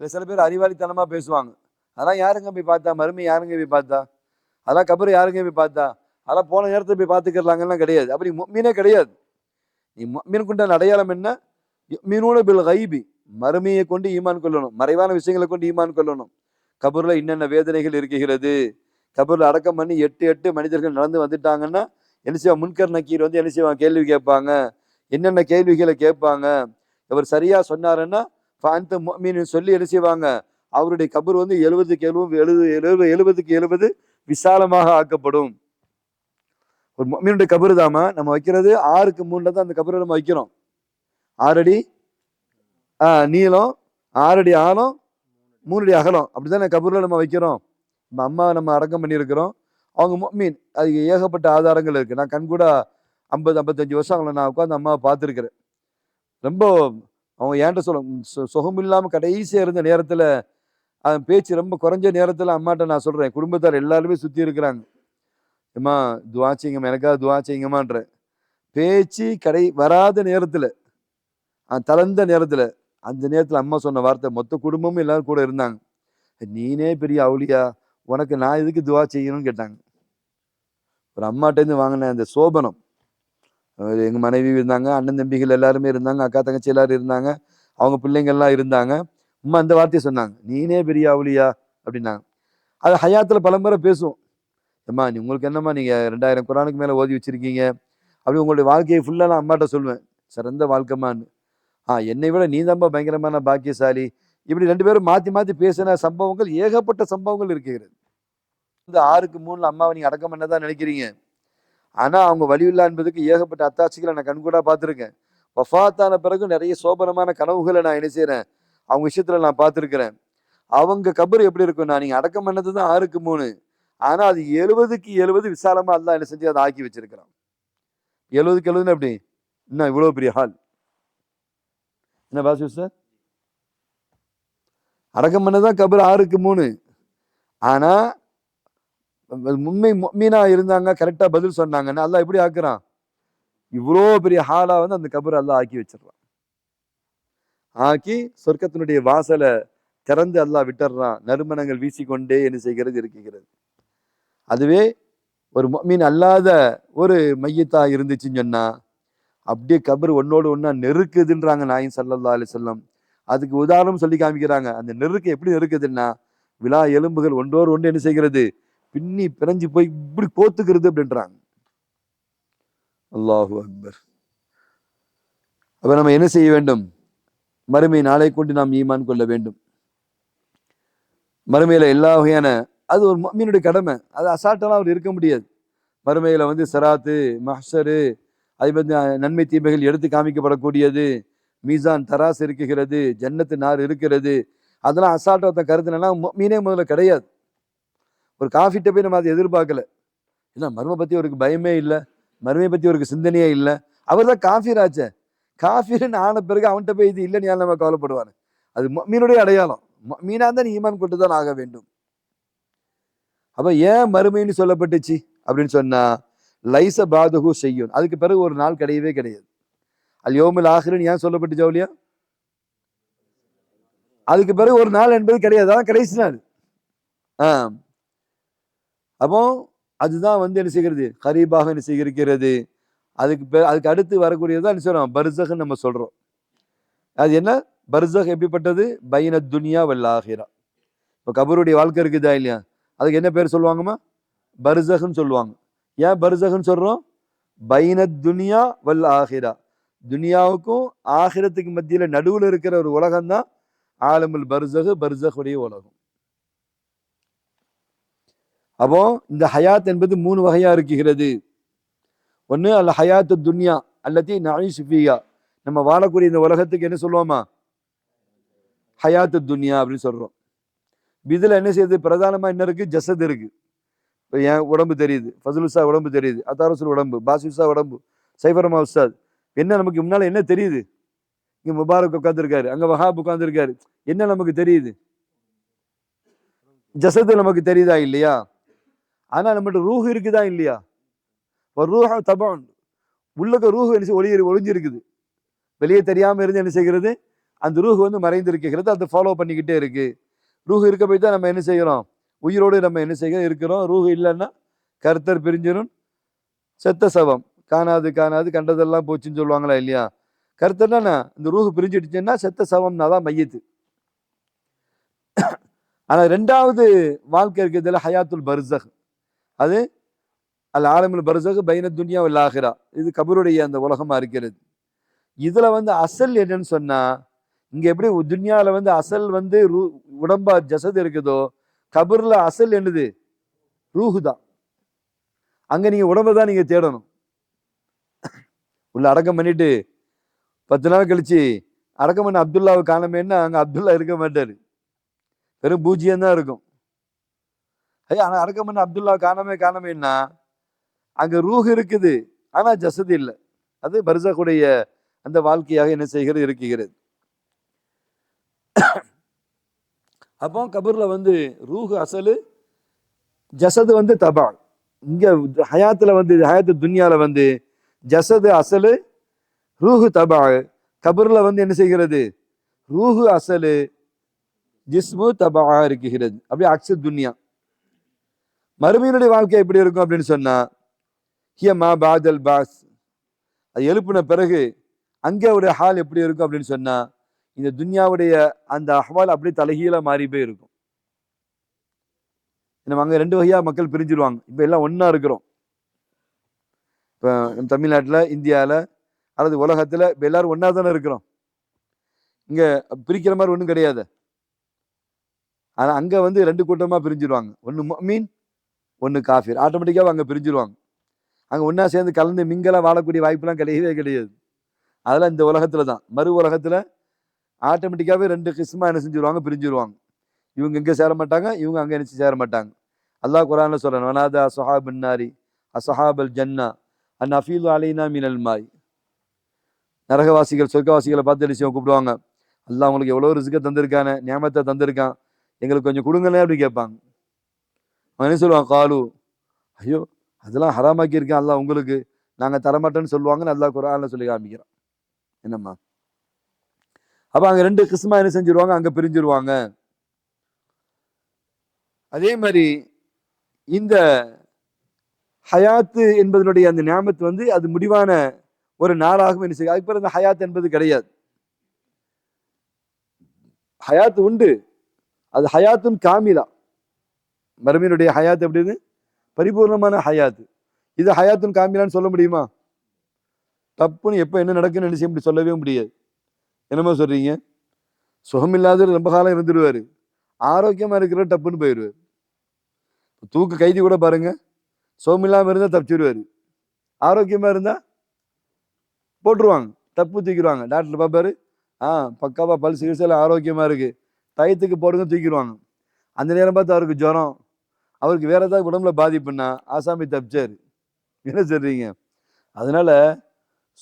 [SPEAKER 1] சில பேர் அறிவாளித்தனமா பேசுவாங்க, அதெல்லாம் யாருங்க போய் பார்த்தா, மறுமை யாருங்க போய் பார்த்தா, அதெல்லாம் கபர் யாருங்க போய் பார்த்தா, அதெல்லாம் போன நேரத்தை போய் பார்த்துக்கலாங்கலாம் கிடையாது. அப்படி முஃமினே கிடையாது. நீ முஃமினுக்கு உண்டான அடையாளம் என்ன, யுமினூன பில் கைபி, மறுமையை கொண்டு ஈமான் கொள்ளணும், மறைவான விஷயங்களை கொண்டு ஈமான் கொள்ளணும். கபூர்ல என்னென்ன வேதனைகள் இருக்கிறது, கபூர்ல அடக்கம் பண்ணி 8 மனிதர்கள் நடந்து வந்துட்டாங்கன்னா என்ன செய்வான், முன்கர் நக்கீர் வந்து என்ன செய்வான், கேள்வி கேட்பாங்க, என்னென்ன கேள்விகளை கேட்பாங்க. இவர் சரியா சொன்னாருன்னா ஃபஅன்த முஃமின் சொல்லி என்ன செய்வாங்க, அவருடைய கபர் வந்து 70க்கு 70 விசாலமாக ஆக்கப்படும். ஒரு முஃமினுடைய கபர் தாமா நம்ம வைக்கிறது 6க்கு 3 தான் அந்த கபரை நம்ம வைக்கிறோம். 6 அடி நீளம், 6 அடி ஆழம், 3 அடி அகலம், அப்படித்தானே கபூர்ல நம்ம வைக்கிறோம். நம்ம அம்மா நம்ம அடக்கம் பண்ணியிருக்கிறோம், அவங்க முஃமின், அதுக்கு ஏகப்பட்ட ஆதாரங்கள் இருக்கு. நான் கண் கூட 50-55 வருஷம் அவங்கள நான் உட்காந்து அம்மாவை பார்த்துருக்கிறேன். ரொம்ப அவங்க ஏன்ட்ட சுகம் இல்லாம கடைசியா இருந்த நேரத்துல, பேச்சு ரொம்ப குறைஞ்ச நேரத்துல அம்மாட்ட நான் சொல்றேன், குடும்பத்தார் எல்லாருமே சுத்தி இருக்கிறாங்க, அம்மா துவா செய்யுங்கம்மா, எனக்காக துவா செய்யுங்கம்மான்ற பேச்சு கடை வராத நேரத்துல, தளர்ந்த நேரத்துல, அந்த நேரத்துல அம்மா சொன்ன வார்த்தை, மொத்த குடும்பமும் எல்லாரும் கூட இருந்தாங்க, நீனே பெரிய அவுலியா, உனக்கு நான் எதுக்கு துவா செய்யணும்னு கேட்டாங்க. ஒரு அம்மாட்டேருந்து வாங்கின அந்த சோபனம், எங்க மனைவி இருந்தாங்க, அண்ணன் தம்பிகள் எல்லாருமே இருந்தாங்க, அக்கா தங்கச்சி எல்லாரும் இருந்தாங்க, அவங்க பிள்ளைங்கள்லாம் இருந்தாங்க. அம்மா அந்த வார்த்தையை சொன்னாங்க, நீனே பெரிய அவுலியா அப்படின்னாங்க. அது ஹயாத்துல பல முறை பேசுவோம், அம்மா உங்களுக்கு என்னம்மா, நீங்க 2000 குர்ஆனுக்கு மேல ஓதி வச்சிருக்கீங்க, அப்படி உங்களுடைய வாழ்க்கையை ஃபுல்லா நான் அம்மாட்ட சொல்லுவேன், சிறந்த வாழ்க்கைமான்னு. என்னை விட நீ தான்ப்பா பயங்கரமான பாக்கியசாலி. இப்படி 2 பேரும் மாத்தி மாத்தி பேசின சம்பவங்கள் ஏகப்பட்ட சம்பவங்கள் இருக்கிறது. இந்த 6க்கு 3 அம்மாவை நீங்க அடக்கம் பண்ணதான் நினைக்கிறீங்க, ஆனா அவங்க வலியுல்லா என்பதுக்கு ஏகப்பட்ட அத்தாட்சிகளை நான் கண்கூடா பார்த்துருக்கேன். வஃபாத்தான பிறகு நிறைய சோபனமான கனவுகளை நான் என்ன செய்யறேன், அவங்க விஷயத்துல நான் பார்த்துருக்கிறேன். அவங்க கபர் எப்படி இருக்கும்னா, நீங்க அடக்கம் பண்ணது தான் 6க்கு 3, ஆனா அது 70க்கு 70 விசாலமா அல்லாஹ் என்ன செஞ்சு அதை ஆக்கி வச்சிருக்கிறான். 70க்கு 70 எப்படி இன்னும் இவ்வளவு பெரிய ஹால் என்ன பாசு சார்? அடக்கம் பண்ணதான் கபர் 6க்கு 3, ஆனா உண்மை முஃமினா இருந்தாங்க, கரெக்டா பதில் சொன்னாங்கன்னா அல்லாஹ் எப்படி ஆக்குறான், இவ்வளோ பெரிய ஹாலா வந்து அந்த கபர் அல்லாஹ் ஆக்கி வச்சிடறான். ஆக்கி சொர்க்கத்தினுடைய வாசலை திறந்து அல்லாஹ் விட்டுறான். நறுமணங்கள் வீசிக்கொண்டே என்ன செய்கிறது இருக்கிறது. அதுவே ஒரு முஃமின் அல்லாத ஒரு மையத்தா இருந்துச்சுன்னு சொன்னா அப்படியே கபர் ஒன்னோடு ஒன்னா நெருக்குதுன்றாங்க நாயகம் ஸல்லல்லாஹு அலைஹி வஸல்லம். அதுக்கு உதாரணம் சொல்லி காமிக்கிறாங்க. அந்த நெருக்கு எப்படி நெருக்குதுன்னா, விலா எலும்புகள் ஒன்றோடு ஒன்று என்ன செய்கிறது, பின்னி பிணைஞ்சு போய் இப்படி கோத்துக்கிறது அப்படின்றாங்க. அல்லாஹு அக்பர். அப்ப நம்ம என்ன செய்ய வேண்டும், மறுமை நாளை கொண்டு நாம் ஈமான் கொள்ள வேண்டும். மறுமையில எல்லா வகையான, அது ஒரு முஃமினுடைய கடமை, அது அசால்ட்டெல்லாம் அவர் இருக்க முடியாது. மறுமையில வந்து சிராத்து, மஹ்ஷரு, அது வந்து நன்மை தீமைகள் எடுத்து காமிக்கப்படக்கூடியது, மீசான் தராசு இருக்குகிறது, ஜன்னத்து நார் இருக்கிறது, அதெல்லாம் அசால்ட்டா கருத்துனா மீனே முதல்ல கிடையாது. ஒரு காஃபிட்ட போய் நம்ம அதை எதிர்பார்க்கல. ஏன்னா மர்ம பத்தி அவருக்கு பயமே இல்லை, மர்மையை பத்தி அவருக்கு சிந்தனையே இல்லை. அவர் தான் காஃபீர் ஆச்சே. காஃபீர்னு ஆன பிறகு அவன்கிட்ட போய் இது இல்லைன்னு நம்ம கவலைப்படுவாரு. அது மீனுடைய அடையாளம். மீனா தான் நீ ஈமான் கொண்டு தான் ஆக வேண்டும். அப்ப ஏன் மறுமைன்னு சொல்லப்பட்டுச்சு அப்படின்னு சொன்னா, லைச பாதுகு செய்யும், அதுக்கு பிறகு ஒரு நாள் கிடையவே கிடையாது. அல் யோமுல் ஆஹிர்னு ஏன் சொல்லப்பட்டுச்சோ இல்லையா, அதுக்கு பிறகு ஒரு நாள் என்பது கிடையாது, அதான் கடைசி நாள். அப்போ அதுதான் வந்து என்ன செய்கிறது, கரீபாக என்ன செய்கிறது. அதுக்கு அடுத்து வரக்கூடியதான் என்ன சொல்றோம், பர்சக்னு நம்ம சொல்றோம். அது என்ன பர்சக், எப்படிப்பட்டது, பைன துனியா வல் ஆஹிரா. இப்போ கபருடைய வாழ்க்கை இருக்குதா இல்லையா, அதுக்கு என்ன பேர் சொல்லுவாங்கம்மா, பர்சக்னு சொல்லுவாங்க. ஏன் பர்சக்னு சொல்றோம், பைன துனியா வல் ஆஹிரா, துனியாவுக்கும் ஆஹிரத்துக்கு மத்தியில நடுவில் இருக்கிற ஒரு உலகம் தான் ஆலமுல் பர்சக், பர்சக்குடைய உலகம். அப்போ இந்த ஹயாத் என்பது 3 வகையா இருக்கிறது. ஒன்று அல் ஹயாத்து துன்யா அல்லத்தி நஈஷு ஃபீஹா, நம்ம வாழக்கூடிய இந்த உலகத்துக்கு என்ன சொல்லுவோமா, ஹயாத்து துன்யா அப்படின்னு சொல்றோம். இதுல என்ன செய்யுது, பிரதானமா என்ன இருக்கு, ஜசத் இருக்கு. இப்போ என் உடம்பு தெரியுது, ஃபசுலுசா உடம்பு தெரியுது, அத்தாரசுல் உடம்பு, பாசிசா உடம்பு, சைஃபரமா உஸ்தாத், என்ன நமக்கு முன்னால என்ன தெரியுது, இங்க முபாரக் உட்காந்துருக்காரு, அங்க வஹாப் உட்காந்துருக்காரு, என்ன நமக்கு தெரியுது, ஜசது நமக்கு தெரியுதா இல்லையா. ஆனா நம்மகிட்ட ரூஹ் இருக்குதா இல்லையா, ஒரு ரூஹ தபான், உள்ளக ரூஹ் ஒளிஞ்சிருக்குது, வெளியே தெரியாம இருந்து என்ன செய்கிறது, அந்த ரூஹ் வந்து மறைந்து இருக்கிறது, அதை ஃபாலோ பண்ணிக்கிட்டே இருக்கு. ரூஹ் இருக்க போய் தான் நம்ம என்ன செய்கிறோம், உயிரோடு நம்ம என்ன செய்ய இருக்கிறோம். ரூஹ் இல்லைன்னா கருத்தர் பிரிஞ்சிடும், செத்த சவம், காணாது காணாது கண்டதெல்லாம் போச்சுன்னு சொல்லுவாங்களா இல்லையா. கருத்தர்னா இந்த ரூஹ் பிரிஞ்சிடுச்சுன்னா செத்த சவம்னா தான் மையத்து. ஆனா 2வது வாழ்க்கை இருக்கிறதுல ஹயாத்துல் பர்சக், அது அல் ஆலமுல் பர்சக் பைன துன்யா வல் ஆஹிரா, இது கபருடைய அந்த உலகமா இருக்கிறது. இதுல வந்து அசல் என்னன்னு சொன்னா, இங்க எப்படி துன்யால வந்து அசல் வந்து உடம்பா ஜசது இருக்குதோ, கபர்ல அசல் என்னது, ரூஹு தான். அங்க நீங்க உடம்பை தான் நீங்க தேடணும். உள்ள அடக்கம் பண்ணிட்டு 10 நாள் கழிச்சு அடக்கம் பண்ண அப்துல்லாவை காணமேன்னா அங்க அப்துல்லா இருக்க மாட்டாரு, வெறும் பூஜ்ஜியம் தான் இருக்கும். ஆனா அடக்கம் பண்ண அப்துல்லா காணமேன்னா அங்க ரூஹ் இருக்குது, ஆனா ஜசது இல்லை. அது பர்சக்குடைய அந்த வாழ்க்கையாக என்ன செய்கிறது இருக்கிறது. அப்போ கபர்ல வந்து ரூஹ் அசலு, ஜசது வந்து தபா. இங்க ஹயாத்துல வந்து ஹயாத்து துன்யால வந்து ஜசது அசலு, ரூஹு தபா. கபர்ல வந்து என்ன செய்கிறது, ரூஹு அசலு, ஜிஸ்மு தபா இருக்கிறது. அப்படியே அக்ஸு துன்யா. மறுமையினுடைய வாழ்க்கை எப்படி இருக்கும் அப்படின்னு சொன்னா, ஹிய மா பாதல் பாஸ், அது எழுப்பின பிறகு அங்கே ஒரு ஹால் எப்படி இருக்கும் அப்படின்னு சொன்னா, இந்த துன்யாவுடைய அந்த அஹ்வால் அப்படி தலைகீழ மாறி போய் இருக்கும். நம்ம அங்க 2 வகையா மக்கள் பிரிஞ்சிருவாங்க. இப்ப எல்லாம் ஒன்னா இருக்கிறோம். இப்ப நம்ம தமிழ்நாட்டுல, இந்தியால அல்லது உலகத்துல இப்ப எல்லாரும் ஒன்னா தானே இருக்கிறோம். இங்க பிரிக்கிற மாதிரி ஒண்ணும் கிடையாது. ஆனா அங்க வந்து 2 கூட்டமா பிரிஞ்சிருவாங்க. ஒன்னு முஃமின், ஒன்னு காஃபிர். ஆட்டோமேட்டிக்காக அங்க பிரிஞ்சிருவாங்க. அங்கே ஒன்றா சேர்ந்து கலந்து மிங்கலாக வாழக்கூடிய வாய்ப்புலாம் கிடையவே கிடையாது. அதெல்லாம் இந்த உலகத்துல தான். மறு உலகத்துல ஆட்டோமேட்டிக்காவே 2 கிஸ்மா என்ன செஞ்சிருவாங்க, பிரிஞ்சிருவாங்க. இவங்க இங்க சேர மாட்டாங்க, இவங்க அங்க என்ன சேர மாட்டாங்க. அல்லாஹ் குர்ஆன்ல சொல்றான், வனாதா அஸ்ஹாபுன் நாரி அஸ்ஹாபல் ஜன்னா அன் அஃபீது அலைனா மினல் மாய். நரகவாசிகள் சொர்க்கவாசிகளை பார்த்து என்ன செய்வாங்க, கூப்பிடுவாங்க, அல்லாஹ் உங்களுக்கு எவ்வளோ ரிஸ்கை தந்திருக்கானே, நியாமத்தை தந்திருக்கான், எங்களுக்கு கொஞ்சம் கொடுங்களே அப்படி கேட்பாங்க. அவன் என்ன சொல்லுவான், காலு ஐயோ அதெல்லாம் ஹராமாக்கி இருக்கேன் அல்லாஹ் உங்களுக்கு, நாங்கள் தரமாட்டோன்னு சொல்லுவாங்கன்னு அல்லாஹ் குர்ஆன்ல சொல்லி காமிக்கிறான். என்னம்மா அப்ப அங்க 2 கிஸ்மா என்ன செஞ்சிருவாங்க, அங்க பிரிஞ்சிருவாங்க. அதே மாதிரி இந்த ஹயாத்து என்பதனுடைய அந்த நியாமத்து வந்து அது முடிவான ஒரு நாளாகவும் என்ன செய்யும். அதுக்கு பிறகு இந்த ஹயாத் என்பது கிடையாது. ஹயாத்து உண்டு, அது ஹயாத்துன் காமிலா. மறுமையினுடைய ஹயாத் எப்படின்னு, பரிபூர்ணமான ஹயாத்து. இது ஹயாத்துன் காமிலான்னு சொல்ல முடியுமா? தப்புன்னு எப்ப என்ன நடக்குன்னு என்ன செய்ய முடியும், சொல்லவே முடியாது. என்னமோ சொல்றீங்க, சுகமில்லாத ரொம்ப காலம் இருந்துருவாரு, ஆரோக்கியமா இருக்கிற டப்புன்னு போயிடுவார். தூக்கு கைதி கூட பாருங்க, சுகமில்லாம இருந்தா தப்பிச்சிருவாரு, ஆரோக்கியமா இருந்தா போட்டுருவாங்க, தப்பு தூக்கிடுவாங்க. டாக்டர் பார்ப்பாரு, பக்காவா பல் சிகிச்சையில ஆரோக்கியமா இருக்கு, டயத்துக்கு போடுங்க, தூக்கிடுவாங்க. அந்த நேரம் பார்த்து அவருக்கு ஜுரம், அவருக்கு வேற ஏதாவது உடம்புல பாதிப்புன்னா ஆசாமி தப்பிச்சாரு. என்ன சொல்றீங்க? அதனால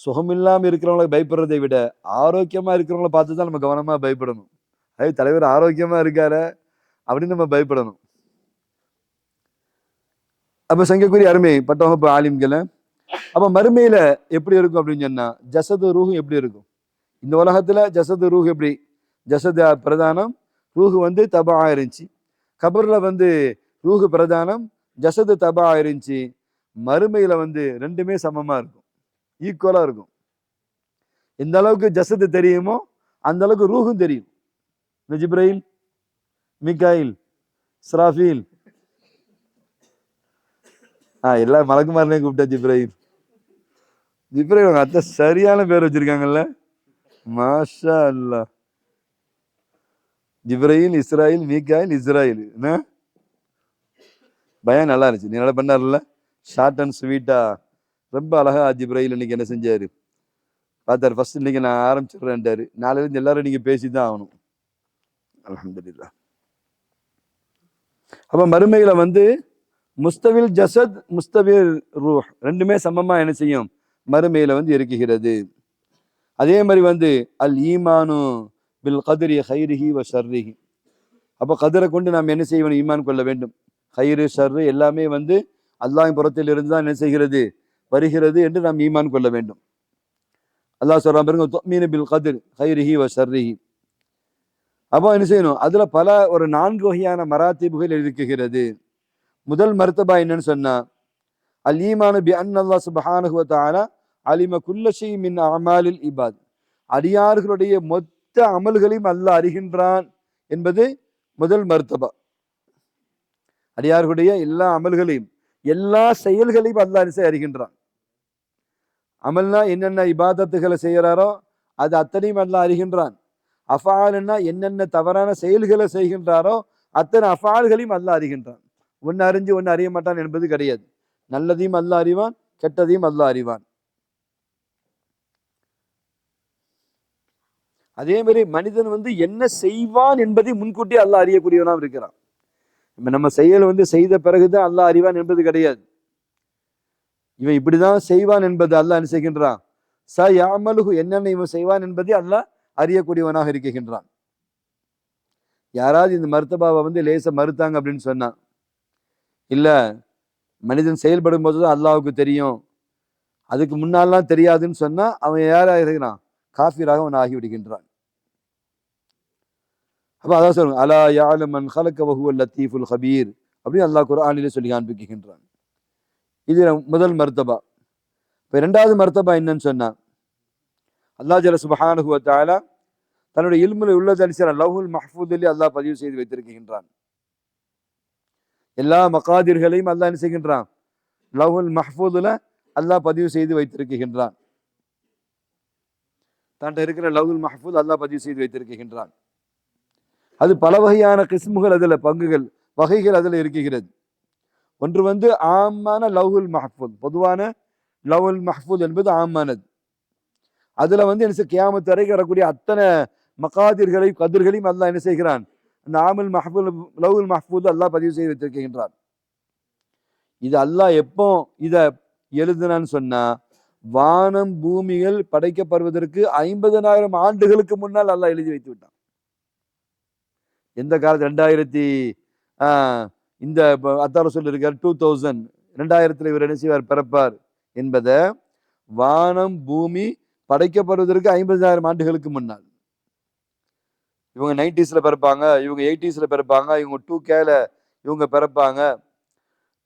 [SPEAKER 1] சுகமில்லாம இருக்கிறவங்களை பயப்படுறதை விட ஆரோக்கியமா இருக்கிறவங்கள பார்த்து தான் நம்ம கவனமா பயப்படணும். அதே தலைவர் ஆரோக்கியமா இருக்காரு அப்படின்னு நம்ம பயப்படணும். அப்ப சங்கக்குரிய அருமை பட்டவகுப்பு ஆலிம்களை, அப்ப மறுமையில எப்படி இருக்கும் அப்படின்னு சொன்னா, ஜசது ரூஹு எப்படி இருக்கும்? இந்த உலகத்துல ஜசது ரூஹ் எப்படி, ஜசது பிரதானம், ரூஹு வந்து தபா இருந்துச்சு. கபர்ல வந்து ரூஹு பிரதானம், ஜசது தபா இருந்துச்சு. மறுமையில வந்து ரெண்டுமே சமமா இருக்கும், ஈக்குவலா இருக்கும். எந்த அளவுக்கு ஜசது தெரியுமோ அந்த அளவுக்கு ரூஹும் தெரியும். ஜிப்ரைல், மிகாயில், இஸ்ராஃபீல், எல்லா மலக்குமாரனையும் கூப்பிட்டா ஜிப்ரைல். ஜிப்ரைல் உங்க அத்தை சரியான பேர் வச்சிருக்காங்கல்ல, மாஷா அல்லா. ஜிப்ரைல், இஸ்ராயில், மீகாயில், இஸ்ராயில். என்ன பயம் நல்லா இருந்துச்சு, நீ நல்லா பண்ணார்ல, ஷார்ட் அண்ட் ஸ்வீட்டா ரொம்ப அழகா. ஜிப்ரைல் இன்னைக்கு என்ன செஞ்சாரு பார்த்தாரு. ஃபர்ஸ்ட் இன்னைக்கு நான் ஆரம்பிச்சிடுறேன்ட்டாரு, நாளையிலிருந்து எல்லாரும் நீங்க பேசிதான் ஆகணும். அல்ஹம்துலில்லாஹ். அப்ப மறுமையில வந்து முஸ்தவில் ஜசத், முஸ்தவில் ரூஹ் ரெண்டுமே சமமா என்ன செய்யும், மறுமையில வந்து இருக்குகிறது. அதே மாதிரி வந்து அல் ஈமானு பில் கத்ரி ஹைரிஹி வ ஷர்ரிஹி. அப்ப கதிரை கொண்டு நாம் என்ன செய்யணும், ஈமான் கொள்ள வேண்டும். ஹைரு ஷர்ரு எல்லாமே வந்து அல்லாஹ்வின் புறத்தில் இருந்து தான் என்ன செய்கிறது, வருகிறது என்று நாம் ஈமான் கொள்ள வேண்டும். அல்லாஹ் சொல்றான் பாருங்க, துஅ்மீனு பில் கத்ர் ஹைரிஹி வ ஷர்ரிஹி. அப்போ என்ன செய்யணும், அதுல பல ஒரு 4 வகையான மராத்திபுகள் இருக்குகிறது. முதல் மர்த்தபா என்னன்னு சொன்னா, அல் ஈமானு பி அன்னல்லாஹ் சுப்ஹானஹு வ தஆலா அலிம குல்ல ஷை மின் அமாலில் இபாத். அடியார்களுடைய மொத்த அமல்களையும் அல்லாஹ் அறிகின்றான் என்பது முதல் மர்த்தபா. அடியார்களுடைய எல்லா அமல்களையும், எல்லா செயல்களையும் அல்லாஹ் அறிகின்றான். அமல்னா என்னென்ன இபாதத்துகளை செய்யறாரோ அது அத்தனையும் அல்லாஹ் அறிகின்றான். அஃஆல்னா என்னென்ன தவறான செயல்களை செய்கின்றாரோ அத்தனை அஃஆல்களையும் அல்லாஹ் அறிகின்றான். ஒன்னு அறிஞ்சு ஒன்னு அறிய மாட்டான் என்பது கிடையாது. நல்லதையும் அல்லாஹ் அறிவான், கெட்டதையும் அல்லாஹ் அறிவான். அதே மாதிரி மனிதன் வந்து என்ன செய்வான் என்பதை முன்கூட்டி அல்லாஹ் அறியக்கூடியவனாக இருக்கிறான். நம்ம செயல் வந்து செய்த பிறகுதான் அல்லாஹ் அறிவான் என்பது கிடையாது. இவன் இப்படிதான் செய்வான் என்பது அல்லாஹ் என்ன செய்கின்றான், ச யாமலுஹு என்னென்ன இவன் செய்வான் என்பதை அல்லாஹ் அறியக்கூடியவனாக இருக்கின்றான். யாராவது இந்த மர்த்தபாவை வந்து லேச மறுத்தாங்க அப்படின்னு சொன்னா, இல்ல மனிதன் செயல்படும் போதுதான் அல்லாஹ்வுக்கு தெரியும், அதுக்கு முன்னாலாம் தெரியாதுன்னு சொன்னா அவன் யாராக இருக்கிறான், காஃபிராக அவன் ஆகிவிடுகின்றான். அப்ப அதான் சொல்லுங்க, அலா யஅலமு மன் ஹலக வ ஹுவல் லத்தீஃபுல் ஹபீர் அப்படின்னு அல்லாஹ் குர்ஆனிலே சொல்லி காண்பிக்கின்றான். இது முதல் மர்த்தபா. இப்ப இரண்டாவது மர்த்தபா என்னன்னு சொன்னா, அல்லாஹ் ஜல்ல சுப்ஹானஹு வ தஆலா தன்னுடைய இல்முல உள்ளதை லவ்ஹுல் மஹ்ஃபூதிலே அல்லாஹ் பதிவு செய்து வைத்திருக்கின்றான். எல்லா மகாதிர்களையும் அல்லாஹ் என்ன செய்கின்றான், லவ்ஹுல் மஹ்ஃபூதுல அல்லாஹ் பதிவு செய்து வைத்திருக்கின்றான். தன்ட்ட இருக்கிற லவ்ஹுல் மஹ்ஃபூத் அல்லாஹ் பதிவு செய்து வைத்திருக்கின்றான். அது பல வகையான கிஸ்முகள், அதுல பங்குகள், வகைகள் அதுல இருக்குகிறது. ஒன்று வந்து ஆமான லவ்ஹுல் மஹ்ஃபூஸ், பொதுவான லவ்ஹுல் மஹ்ஃபூஸ் என்பது ஆமானது. அதுல வந்து என்ன கியாமத் வரைக்கும் வரக்கூடிய அத்தனை மகாதிர்களையும் கதிர்களையும் அல்லாஹ் என்ன செய்கிறான், அந்த ஆமுல் மஹ்ஃபூல் லவ்ஹுல் மஹ்ஃபூஸ் அல்லாஹ் பதிவு செய்து வைத்திருக்கின்றான். இது அல்லாஹ் எப்போ இத எழுதுனான்னு சொன்னா, வானம் பூமிகள் படைக்கப்படுவதற்கு 50,000 ஆண்டுகளுக்கு முன்னால் அல்லாஹ் எழுதி வைத்து விட்டான். எந்த காலத்து 2000 இந்த அத்தால சொல்லியிருக்கார் 2000 2000 இவர் என்ன செய்வார் பிறப்பார் என்பதை வானம் பூமி படைக்கப்படுவதற்கு 50,000 ஆண்டுகளுக்கு முன்னால். இவங்க 90s பிறப்பாங்க, இவங்க 80s பிறப்பாங்க, இவங்க 2K இவங்க பிறப்பாங்க.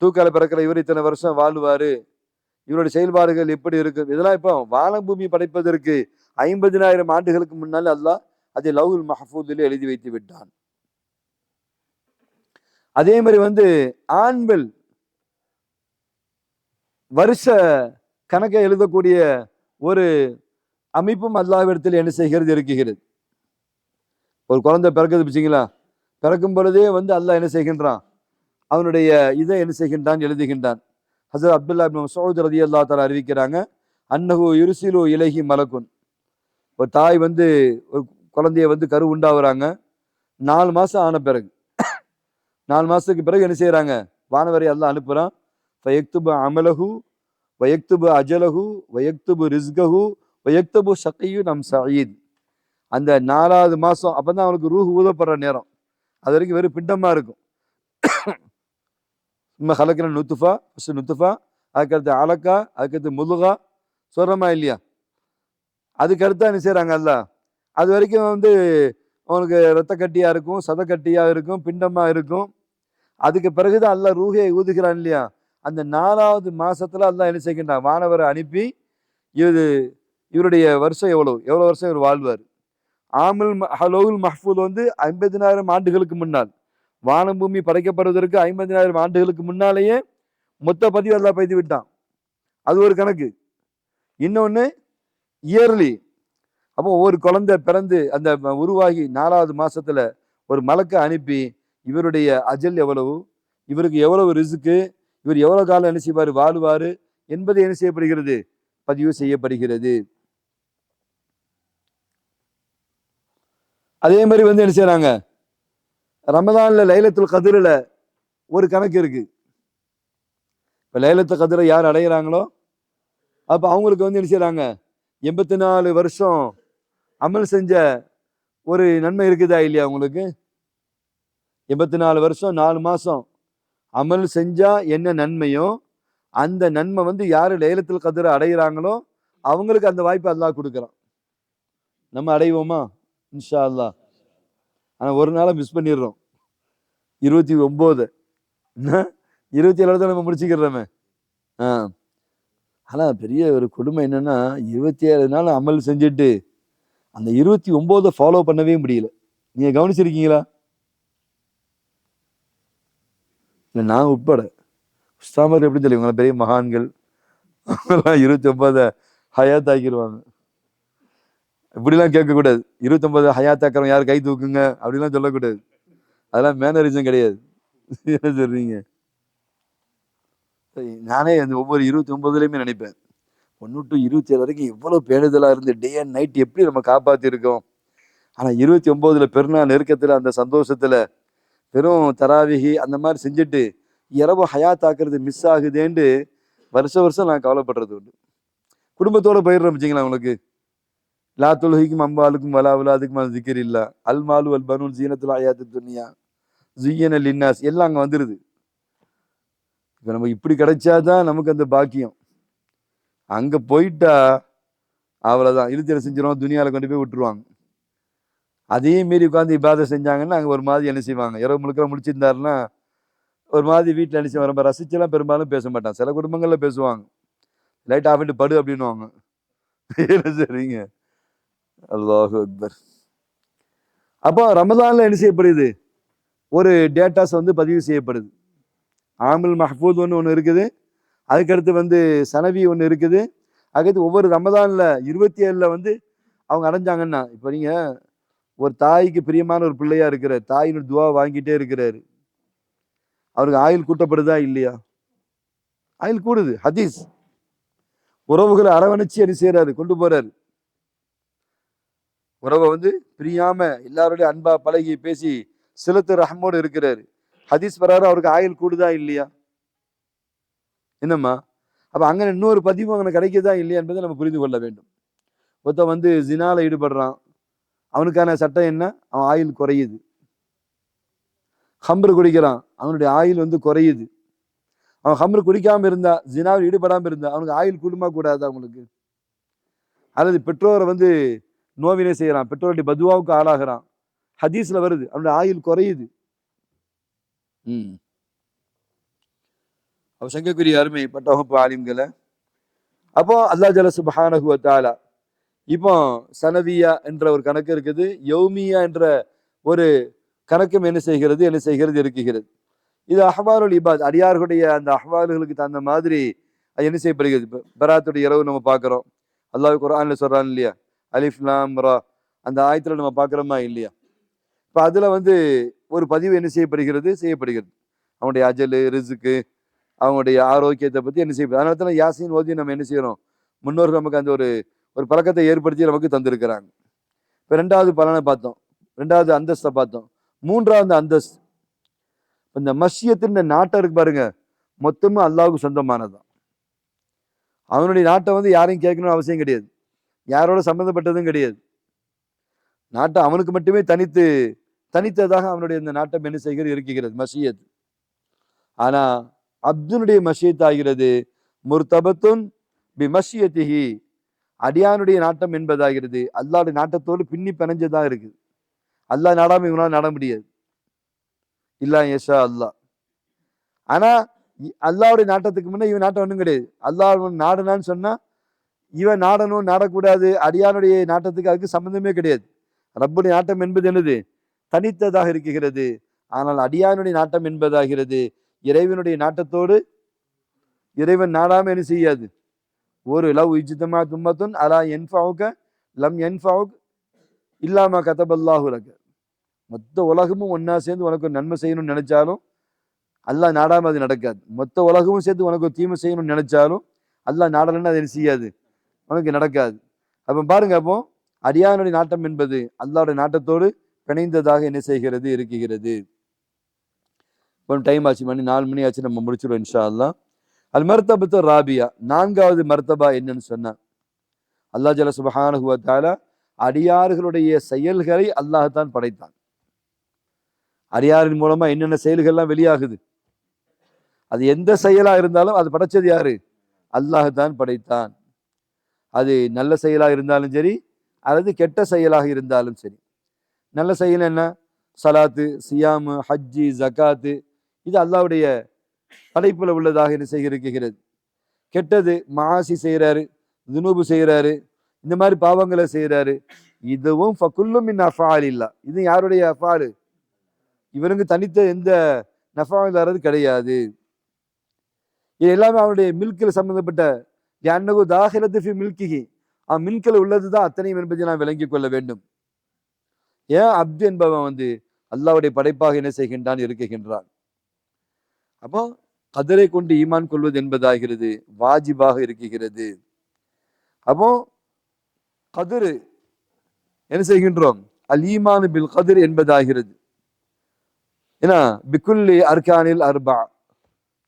[SPEAKER 1] 2K பிறக்கிற இவர் இத்தனை வருஷம் வாழ்வாரு, இவருடைய செயல்பாடுகள் எப்படி இருக்கு, இதெல்லாம் இப்போ வானம் பூமி படைப்பதற்கு 50,000 ஆண்டுகளுக்கு முன்னால் அல்லாஹ் அதை லவ்ஹுல் மஹ்ஃபூஸில் எழுதி வைத்து விட்டான். அதே மாதிரி வந்து ஆண்கள் வருஷ கணக்கை எழுதக்கூடிய ஒரு அமைப்பும் அல்லாஹ்விடத்தில் என்ன செய்கிறது இருக்குகிறது. ஒரு குழந்தை பிறக்குது பிடிச்சிங்களா, பிறக்கும் பொழுதே வந்து அல்லாஹ் என்ன செய்கின்றான், அவனுடைய இதை என்ன செய்கின்றான், எழுதுகின்றான். ஹஸரத் அப்துல்லா இப்னு மஸ்ஊத் ரலியல்லாஹு தஆலா அறிவிக்கிறாங்க, அன்னஹு யுர்சிலு இலைஹி மலக்குன். ஒரு தாய் வந்து ஒரு குழந்தைய வந்து கரு உண்டாகுறாங்க, 4 மாசம் ஆன பிறகு 4 மாசத்துக்கு பிறகு என்ன செய்யறாங்க, வானவரை அல்லாஹ் அனுப்புறான். ஃபயக்துபு அமலஹு வயக்துபு அஜலஹு வயக்துபு ரிஸ்கஹு வயக்துபு ஷகிய்யுன் அம் சயீத். அந்த 4வது மாசம் அப்பதான் அவனுக்கு ரூஹ் ஊதப்படுற நேரம். அது வரைக்கும் வெறும் பிண்டமா இருக்கும். நம்ம ஹலக்கிற நுத்துஃபா, நுத்துஃபா, அதுக்கடுத்து அலக்கா, அதுக்கடுத்து முதுகா, சொல்றமா இல்லையா, அதுக்கடுத்து என்ன செய்யறாங்க அல்லாஹ், அது வரைக்கும் வந்து அவனுக்கு ரத்த கட்டியா இருக்கும், சத கட்டியா இருக்கும், பிண்டமா இருக்கும். அதுக்கு பிறகுதான் அல்லாஹ் ரூஹை ஊதுகிறான் இல்லையா. அந்த 4வது மாசத்துல அல்லாஹ் என்ன செய்கின்றான், வானவரை அனுப்பி இது இவருடைய வருஷம் எவ்வளவு வருஷம் இவர் வாழ்வார். ஆமுல் லவ்ஹுல் மஹ்ஃபூஸ் வந்து 50,000 ஆண்டுகளுக்கு முன்னால், வானம் பூமி படைக்கப்படுவதற்கு 50,000 ஆண்டுகளுக்கு முன்னாலேயே மொத்த பதிவு அல்லாஹ் பதிவு விட்டான். அது ஒரு கணக்கு. இன்னொன்னு இயர்லி. அப்போ ஒரு குழந்தை பிறந்து அந்த உருவாகி 4வது மாசத்துல ஒரு மலக்கை அனுப்பி இவருடைய அஜல் எவ்வளவு, இவருக்கு எவ்வளவு ரிஸ்க்கு, இவர் எவ்வளவு காலம் என்ன செய்வாரு வாழுவாரு என்பது என்ன செய்யப்படுகிறது, பதிவு செய்யப்படுகிறது. அதே மாதிரி வந்து என்ன செய்யறாங்க, ரமதான்ல லைலத்துல் கத்ர்ல ஒரு கணக்கு இருக்கு. இப்ப லைலத்துல் கத்ரை யார் அடைகிறாங்களோ அப்ப அவங்களுக்கு வந்து என்ன செய்யறாங்க, 84 வருஷம் அமல் செஞ்ச ஒரு நன்மை இருக்குதா இல்லையா உங்களுக்கு. 84 வருஷம் 4 மாசம் அமல் செஞ்சா என்ன நன்மையோ அந்த நன்மை வந்து யாரு லைலத்துல் கத்ரை அடைகிறாங்களோ அவங்களுக்கு அந்த வாய்ப்பு அல்லாஹ் கொடுக்குறான். நம்ம அடைவோமா இன்ஷா அல்லாஹ். ஆனா ஒரு நாளை மிஸ் பண்ணிடுறோம், 29 27 நம்ம முடிச்சுக்கிறோமே. ஆனா பெரிய ஒரு கொடுமை என்னன்னா 27 நாள் அமல் செஞ்சுட்டு அந்த 29 ஃபாலோ பண்ணவே முடியல. நீங்க கவனிச்சிருக்கீங்களா? இல்லை நான் உட்பட உஸ்தாமர் எப்படி தெரியும், பெரிய மகான்கள் 29 ஹயாத் ஆக்கிடுவாங்க. இப்படிலாம் கேட்கக்கூடாது. 29 ஹயாத் ஆக்கிறவங்க யார் கை தூக்குங்க அப்படிலாம் சொல்லக்கூடாது. அதெல்லாம் மேனரிசம் கிடையாது. என்ன சொல்றீங்க? நானே அந்த ஒவ்வொரு 29லயுமே நினைப்பேன், 1 to 27 வரைக்கும் எவ்வளவு பேணுதலா இருந்து டே அண்ட் நைட் எப்படி நம்ம காப்பாத்தி இருக்கோம். ஆனா 29ல பெருநாள் நெருக்கத்துல அந்த சந்தோஷத்துல வெறும் தராவிகி அந்த மாதிரி செஞ்சுட்டு இரவு ஹயாத் ஆக்குறது மிஸ் ஆகுதேன்னு வருஷம் நான் கவலைப்படுறது உண்டு. குடும்பத்தோட போயிடுறோம் வச்சுங்களா. உங்களுக்கு லா துல்ஹிக்கும் அம்பாலுக்கும் வலாவுலா அதுக்கும் திக்கர் இல்லா அல் மாலு அல் பனூன் ஜீனத்துல் ஹயாத்து துன்யா ஜுய்யன லின்னாஸ் எல்லாம் அங்க வந்துருது. இப்ப நமக்கு இப்படி கிடைச்சாதான் நமக்கு அந்த பாக்கியம். அங்க போயிட்டா அவ்வளவுதான், இழுத்தலை செஞ்சிடும், துணியால கொண்டு போய் விட்டுருவாங்க. அதே மாரி உட்காந்து இபாதை செஞ்சாங்கன்னா அங்க ஒரு மாதிரி என்ன செய்வாங்க, இரவு முழுக்க முடிச்சிருந்தாருன்னா ஒரு மாதிரி வீட்டில் என்ன செய்வாங்க, ரொம்ப ரசிச்செல்லாம் பெரும்பாலும் பேச மாட்டாங்க. சில குடும்பங்கள்ல பேசுவாங்க, லைட் ஆஃபிட்டு படு அப்படின்னுவாங்க. சரிங்க, அல்லாஹு அக்பர். அப்போ ரமதான்ல என்ன செய்யப்படுது, ஒரு டேட்டாஸ் வந்து பதிவு செய்யப்படுது. ஆமுல் மஹ்ஃபூஸ் ஒன்று இருக்குது, அதுக்கடுத்து வந்து சனவி ஒன்று இருக்குது. அதுக்கடுத்து ஒவ்வொரு ரமதான்ல 27ல வந்து அவங்க அடைஞ்சாங்கன்னா, இப்போ நீங்க ஒரு தாய்க்கு பிரியமான ஒரு பிள்ளையா இருக்கிற தாயினுடைய துவா வாங்கிட்டே இருக்கிறாரு, அவருக்கு ஆயுள் கூட்டப்படுதா இல்லையா? ஆயுள் கூடுது. ஹதீஸ். உறவுகளை அரவணைச்சு என்ன செய்யறாரு, கொண்டு போறாரு. உறவை பிரியாம எல்லாருடைய அன்பா பழகி பேசி சிலத்து ரஹமோடு இருக்கிறாரு. ஹதீஸ் வராரு, அவருக்கு ஆயுள் கூடுதா இல்லையா? என்னம்மா? அப்ப அங்க இன்னொரு பதிவு அங்கே கிடைக்குதா இல்லையா என்பதை நம்ம புரிந்து கொள்ள வேண்டும். ஒருத்த ஜினால ஈடுபடுறான், அவனுக்கான சட்டம் என்ன? அவன் ஆயுள் குறையுது. ஹம்பர் குடிக்கிறான், அவனுடைய ஆயுள் குறையுது. அவன் ஹம்பர் குடிக்காம இருந்தா, ஜினாவில் ஈடுபடாம இருந்தா அவனுக்கு ஆயுள் கூடுமா கூடாது அவங்களுக்கு? அல்லது பெற்றோரை நோவினை செய்யறான், பெற்றோருடைய பதுவாவுக்கு ஆளாகிறான், ஹதீஸ்ல வருது, அவனுடைய ஆயுள் குறையுது. அப்ப சங்கக்குரிய அருமை பட்ட வகுப்பு ஆலிம்களை, அப்போ அல்லாஹ் ஜல்ல சுப்ஹானஹு வ தஆலா இப்போ சனவியா என்ற ஒரு கணக்கு இருக்குது, யௌமியா என்ற ஒரு கணக்கும் என்ன செய்கிறது இருக்குகிறது. இது அஹ்வாலுல் இபாத், அடியார்களுடைய அந்த அஹ்வால்களுக்கு தகுந்த மாதிரி அது என்ன செய்யப்படுகிறது. இப்போ பராத்துடைய இரவு நம்ம பார்க்கிறோம், அல்லாஹ் குர்ஆன்ல சொல்றான் இல்லையா, அலிஃப் லாம் ரா, அந்த ஆயத்துல நம்ம பார்க்கிறோமா இல்லையா? இப்போ அதுல ஒரு பதிவு என்ன செய்யப்படுகிறது. அவனுடைய அஜலு, ரிஸ்க்கு, அவங்களுடைய ஆரோக்கியத்தை பத்தி என்ன செய்யப்படுது. அதனால தான் யாசின் ஓதி நம்ம என்ன செய்யறோம், முன்னோர்கள் நமக்கு அந்த ஒரு பழக்கத்தை ஏற்படுத்தி நமக்கு தந்திருக்கிறாங்க. இப்போ ரெண்டாவது பலனை பார்த்தோம், ரெண்டாவது அந்தஸ்தை பார்த்தோம். மூன்றாவது அந்தஸ்து, இந்த மஷியத்தின் நாட்டம் இருக்கு பாருங்க, மொத்தமும் அல்லாஹ்வுக்கு சொந்தமானதுதான். அவனுடைய நாட்டை யாரையும் கேட்கணும்னு அவசியம் கிடையாது, யாரோட சம்பந்தப்பட்டதும் கிடையாது. நாட்டம் அவனுக்கு மட்டுமே தனித்ததாக அவனுடைய இந்த நாட்டம் என்ன செய்கிறது இருக்கிறது, மஷியத். ஆனா அப்துனுடைய மஷியத் ஆகிறது முர்தபத்துன் பி மஷியத்திஹி, அடியானுடைய நாட்டம் என்பதாகிறது அல்லாஹ்வுடைய நாட்டத்தோடு பின்னி பிணைஞ்சதா இருக்குது. அல்லாஹ் நாடாம இவனால நாட முடியாது, இல்லா யஷா அல்லாஹ். ஆனா அல்லாஹ்வுடைய நாட்டத்துக்கு முன்ன இவன் நாட்டம் ஒன்றும் கிடையாது. அல்லாஹ் நாடுனான்னு சொன்னா இவன் நாடணும் நாடக்கூடாது, அடியானுடைய நாட்டத்துக்கு அதுக்கு சம்பந்தமே கிடையாது. ரப்புடைய நாட்டம் என்பது என்னது, தனித்ததாக இருக்கிறது. ஆனால் அடியானுடைய நாட்டம் என்பதாகிறது இறைவனுடைய நாட்டத்தோடு இறைவன் நாடாம என்ன செய்யாது. ஒரு லவ் இஜ்தமா தும்மத்துன் அலா யன்ஃபவுக லம் யன்ஃபவுக் இல்லாமா கதபல்லாஹு லக, மொத்த உலகமும் ஒன்னா சேர்ந்து உனக்கு ஒரு நன்மை செய்யணும்னு நினைச்சாலும் அல்லாஹ் நாடாம அது நடக்காது. மொத்த உலகமும் சேர்த்து உனக்கு ஒரு தீமை செய்யணும்னு நினைச்சாலும் அல்லாஹ் நாடலன்னு அது என்ன செய்யாது, உனக்கு நடக்காது. அப்ப பாருங்க, அப்போ அடியானுடைய நாட்டம் என்பது அல்லாஹ்வுடைய நாட்டத்தோடு பிணைந்ததாக என்ன செய்கிறது இருக்கிறது. இப்போ டைம் ஆச்சு, மணி 4 மணி ஆச்சு, நம்ம முடிச்சிடுவோம் இன்ஷா அல்லாஹ். அல் மர்தபத்து ராபியா, நான்காவது மர்தபா என்னன்னு சொன்னா, அல்லாஹ் ஜல்ல சுப்ஹானஹு வ தஆலா அடியார்களுடைய செயல்களை அல்லாஹ் தான் படைத்தான். அடியாரின் மூலமா என்னென்ன செயல்கள்லாம் வெளியாகுது, அது எந்த செயலா இருந்தாலும் அது படைச்சது யாரு, அல்லாஹ் தான் படைத்தான். அது நல்ல செயலா இருந்தாலும் சரி, அல்லது கெட்ட செயலாக இருந்தாலும் சரி. நல்ல செயல் என்ன, சலாத்து, சியாமு, ஹஜ்ஜி, ஜகாத்து, இது அல்லாஹ்வுடைய படைப்புல உள்ளதாக என்ன செய்கிறது. கெட்டது மாசி செய்யறாரு, துனூபு செய்யறாரு, இந்த மாதிரி பாவங்களை செய்யறாரு, இதுவும் ஃபகுல்லும் மின் அஃஆலில்லா, இது யாருடைய அஃஆலு, இவனுக்கு தனித்த எந்த நஃபால் வர்றது கிடையாது. இது எல்லாமே அவனுடைய மில்கில் சம்பந்தப்பட்ட அன்னகு தாஹிலத்து ஃபி மில்கிஹி, மில்கில் உள்ளதுதான் அத்தனையும் என்பதை நான் விளங்கிக் கொள்ள வேண்டும். ஏன் அப்து என்பவன் அல்லாஹ்வுடைய படைப்பாக என்ன செய்கின்றான், இருக்குகின்றான். அப்போ கதரை கொண்டு ஈமான் கொள்வது என்பதாகிறது வாஜிபாக இருக்குகிறது. அப்போ கதிர் என்ன செய்கின்றோம், அல் ஈமான் பில் கதிர் என்பதாகிறது. ஏன்னா பிக்குல்லி அர்கானில் அர்பா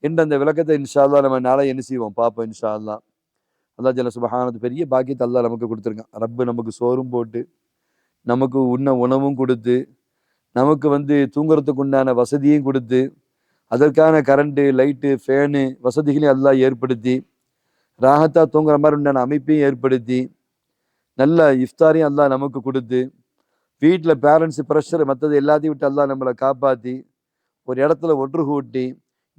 [SPEAKER 1] என்ற அந்த விளக்கத்தை இன்ஷா அல்லாஹ் நம்ம நாளை என்ன செய்வோம், பார்ப்போம் இன்ஷா அல்லாஹ். அல்லாஹ் ஜல்ல சுப்ஹானஹு பெரிய பாக்கியத்தை அல்லாஹ் நமக்கு கொடுத்துருக்கான். ரப்பு நமக்கு சோறும் போட்டு, நமக்கு உண்ண உணவும் கொடுத்து, நமக்கு தூங்குறதுக்கு உண்டான வசதியும் கொடுத்து, அதற்கான கரண்ட்டு, லைட்டு, ஃபேனு வசதிகளையும் அல்லாஹ் ஏற்படுத்தி, ராகத்தா தூங்குற மாதிரி உண்டான அமைப்பையும் ஏற்படுத்தி, நல்ல இஃப்தாரையும் அல்லாஹ் நமக்கு கொடுத்து, வீட்டில் பேரண்ட்ஸ் ப்ரெஷர் மற்றது எல்லாத்தையும் விட்டு அல்லாஹ் நம்மளை காப்பாற்றி ஒரு இடத்துல ஒன்று கூட்டி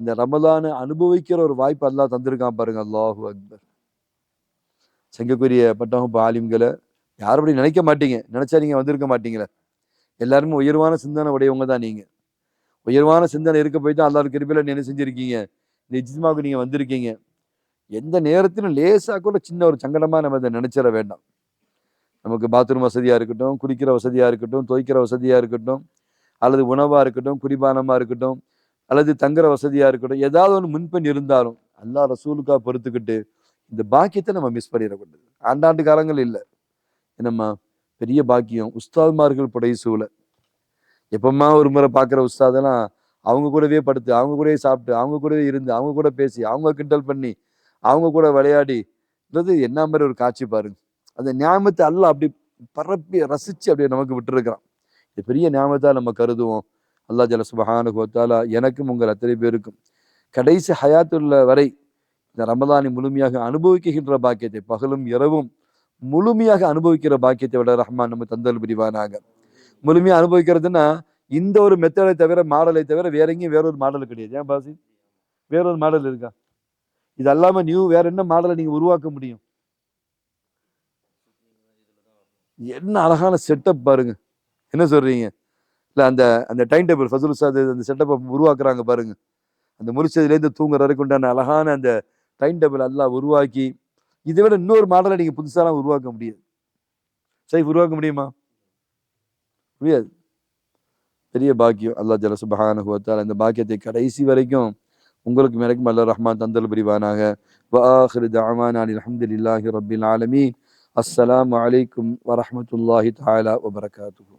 [SPEAKER 1] இந்த ரமலானை அனுபவிக்கிற ஒரு வாய்ப்பு அல்லாஹ் தந்திருக்கான் பாருங்க. அல்லாஹு அக்பர். சங்கக்குரிய பட்டவகுப்பு ஆலிம்களை யாரும் அப்படி நினைக்க மாட்டீங்க, நினைச்சா நீங்க வந்திருக்க மாட்டீங்களே. எல்லாருமே உயர்வான சிந்தனை உடையவங்க தான் நீங்க. உயர்வான சிந்தனை இருக்க போய் தான் அல்லாஹ் கிருபையில என்ன செஞ்சிருக்கீங்க, இந்த இஜ்மாவுக்கு நீங்க வந்திருக்கீங்க. எந்த நேரத்திலும் லேசா கூட சின்ன ஒரு சங்கடமா நம்ம அதை நினைச்சிட வேண்டாம். நமக்கு பாத்ரூம் வசதியா இருக்கட்டும், குடிக்கிற வசதியா இருக்கட்டும், துவைக்கிற வசதியா இருக்கட்டும், அல்லது உணவா இருக்கட்டும், குடிபானமா இருக்கட்டும், அல்லது தங்குற வசதியா இருக்கட்டும், ஏதாவது ஒன்று முன்பெண் இருந்தாலும் அல்லாஹ் ரசூலுக்கா பொறுத்துக்கிட்டு இந்த பாக்கியத்தை நம்ம மிஸ் பண்ணிடக்கூடாது. ஆண்டாண்டு காலங்கள் இல்லை, என்னம்மா பெரிய பாக்கியம். உஸ்தாத்மார்கள் புடைசூழ எப்பமா ஒரு முறை பார்க்குற உஸ்தாதெல்லாம் அவங்க கூடவே படுத்து, அவங்க கூடவே சாப்பிட்டு, அவங்க கூடவே இருந்து, அவங்க கூட பேசி, அவங்க கிண்டல் பண்ணி, அவங்க கூட விளையாடின்றது என்ன மாதிரி ஒரு காட்சி பாருங்க. அந்த ஞாபகத்தை அல்லாஹ் அப்படி பரப்பி ரசிச்சு அப்படியே நமக்கு விட்டுருக்கிறான். இது பெரிய ஞாபகத்தா நம்ம கருதுவோம். அல்லாஹ் ஜல்ல சுப்ஹானஹு வ தஆலா எனக்கும் உங்கள் அத்தனை பேருக்கும் கடைசி ஹயாத்துள்ள வரை இந்த ரமலானை முழுமையாக அனுபவிக்கின்ற பாக்கியத்தை, பகலும் இரவும் முழுமையாக அனுபவிக்கிற பாக்கியத்தை விட ரஹ்மான் நம்ம தந்தல் புரிவானாக. முழுமையாக அனுபவிக்கிறதுன்னா இந்த ஒரு மெத்தடை தவிர, மாடலை தவிர வேற எங்கேயும் வேறொரு மாடல் கிடையாது. ஏன் பாசி, வேறொரு மாடல் இருக்கா? இது அல்லாம நியூ வேற என்ன மாடலை நீங்க உருவாக்க முடியும்? என்ன அழகான செட்டப் பாருங்க. என்ன சொல்றீங்க? இல்ல அந்த அந்த டைம் டேபிள் ஃபசல் உஸ்தாத் அந்த செட்டப்பை உருவாக்குறாங்க பாருங்க. அந்த முழிச்சதுலேருந்து தூங்குற வரைக்கும் உண்டான அழகான அந்த டைம் டேபிள் அல்லாஹ் உருவாக்கி, இதை விட இன்னொரு மாடலை நீங்க புதுசாலாம் உருவாக்க முடியாது. சரி, உருவாக்க முடியுமா? முடியாது. பெரிய பாக்கியம். அல்லாஹ் ஜல்ல சுப்ஹானஹு வ தஆலா இந்த பாக்கியத்தை கடைசி வரைக்கும் உங்களுக்கும் எனக்கும் அல்லாஹ் ரஹ்மான் தந்தல் புரிவானாக. வ ஆகிரு தஅவானா அல்ஹம்துலில்லாஹி ரப்பில் ஆலமீன். அஸ்ஸலாமு அலைக்கும் வ ரஹ்மத்துல்லாஹி தஆலா வ பரகாத்துஹு.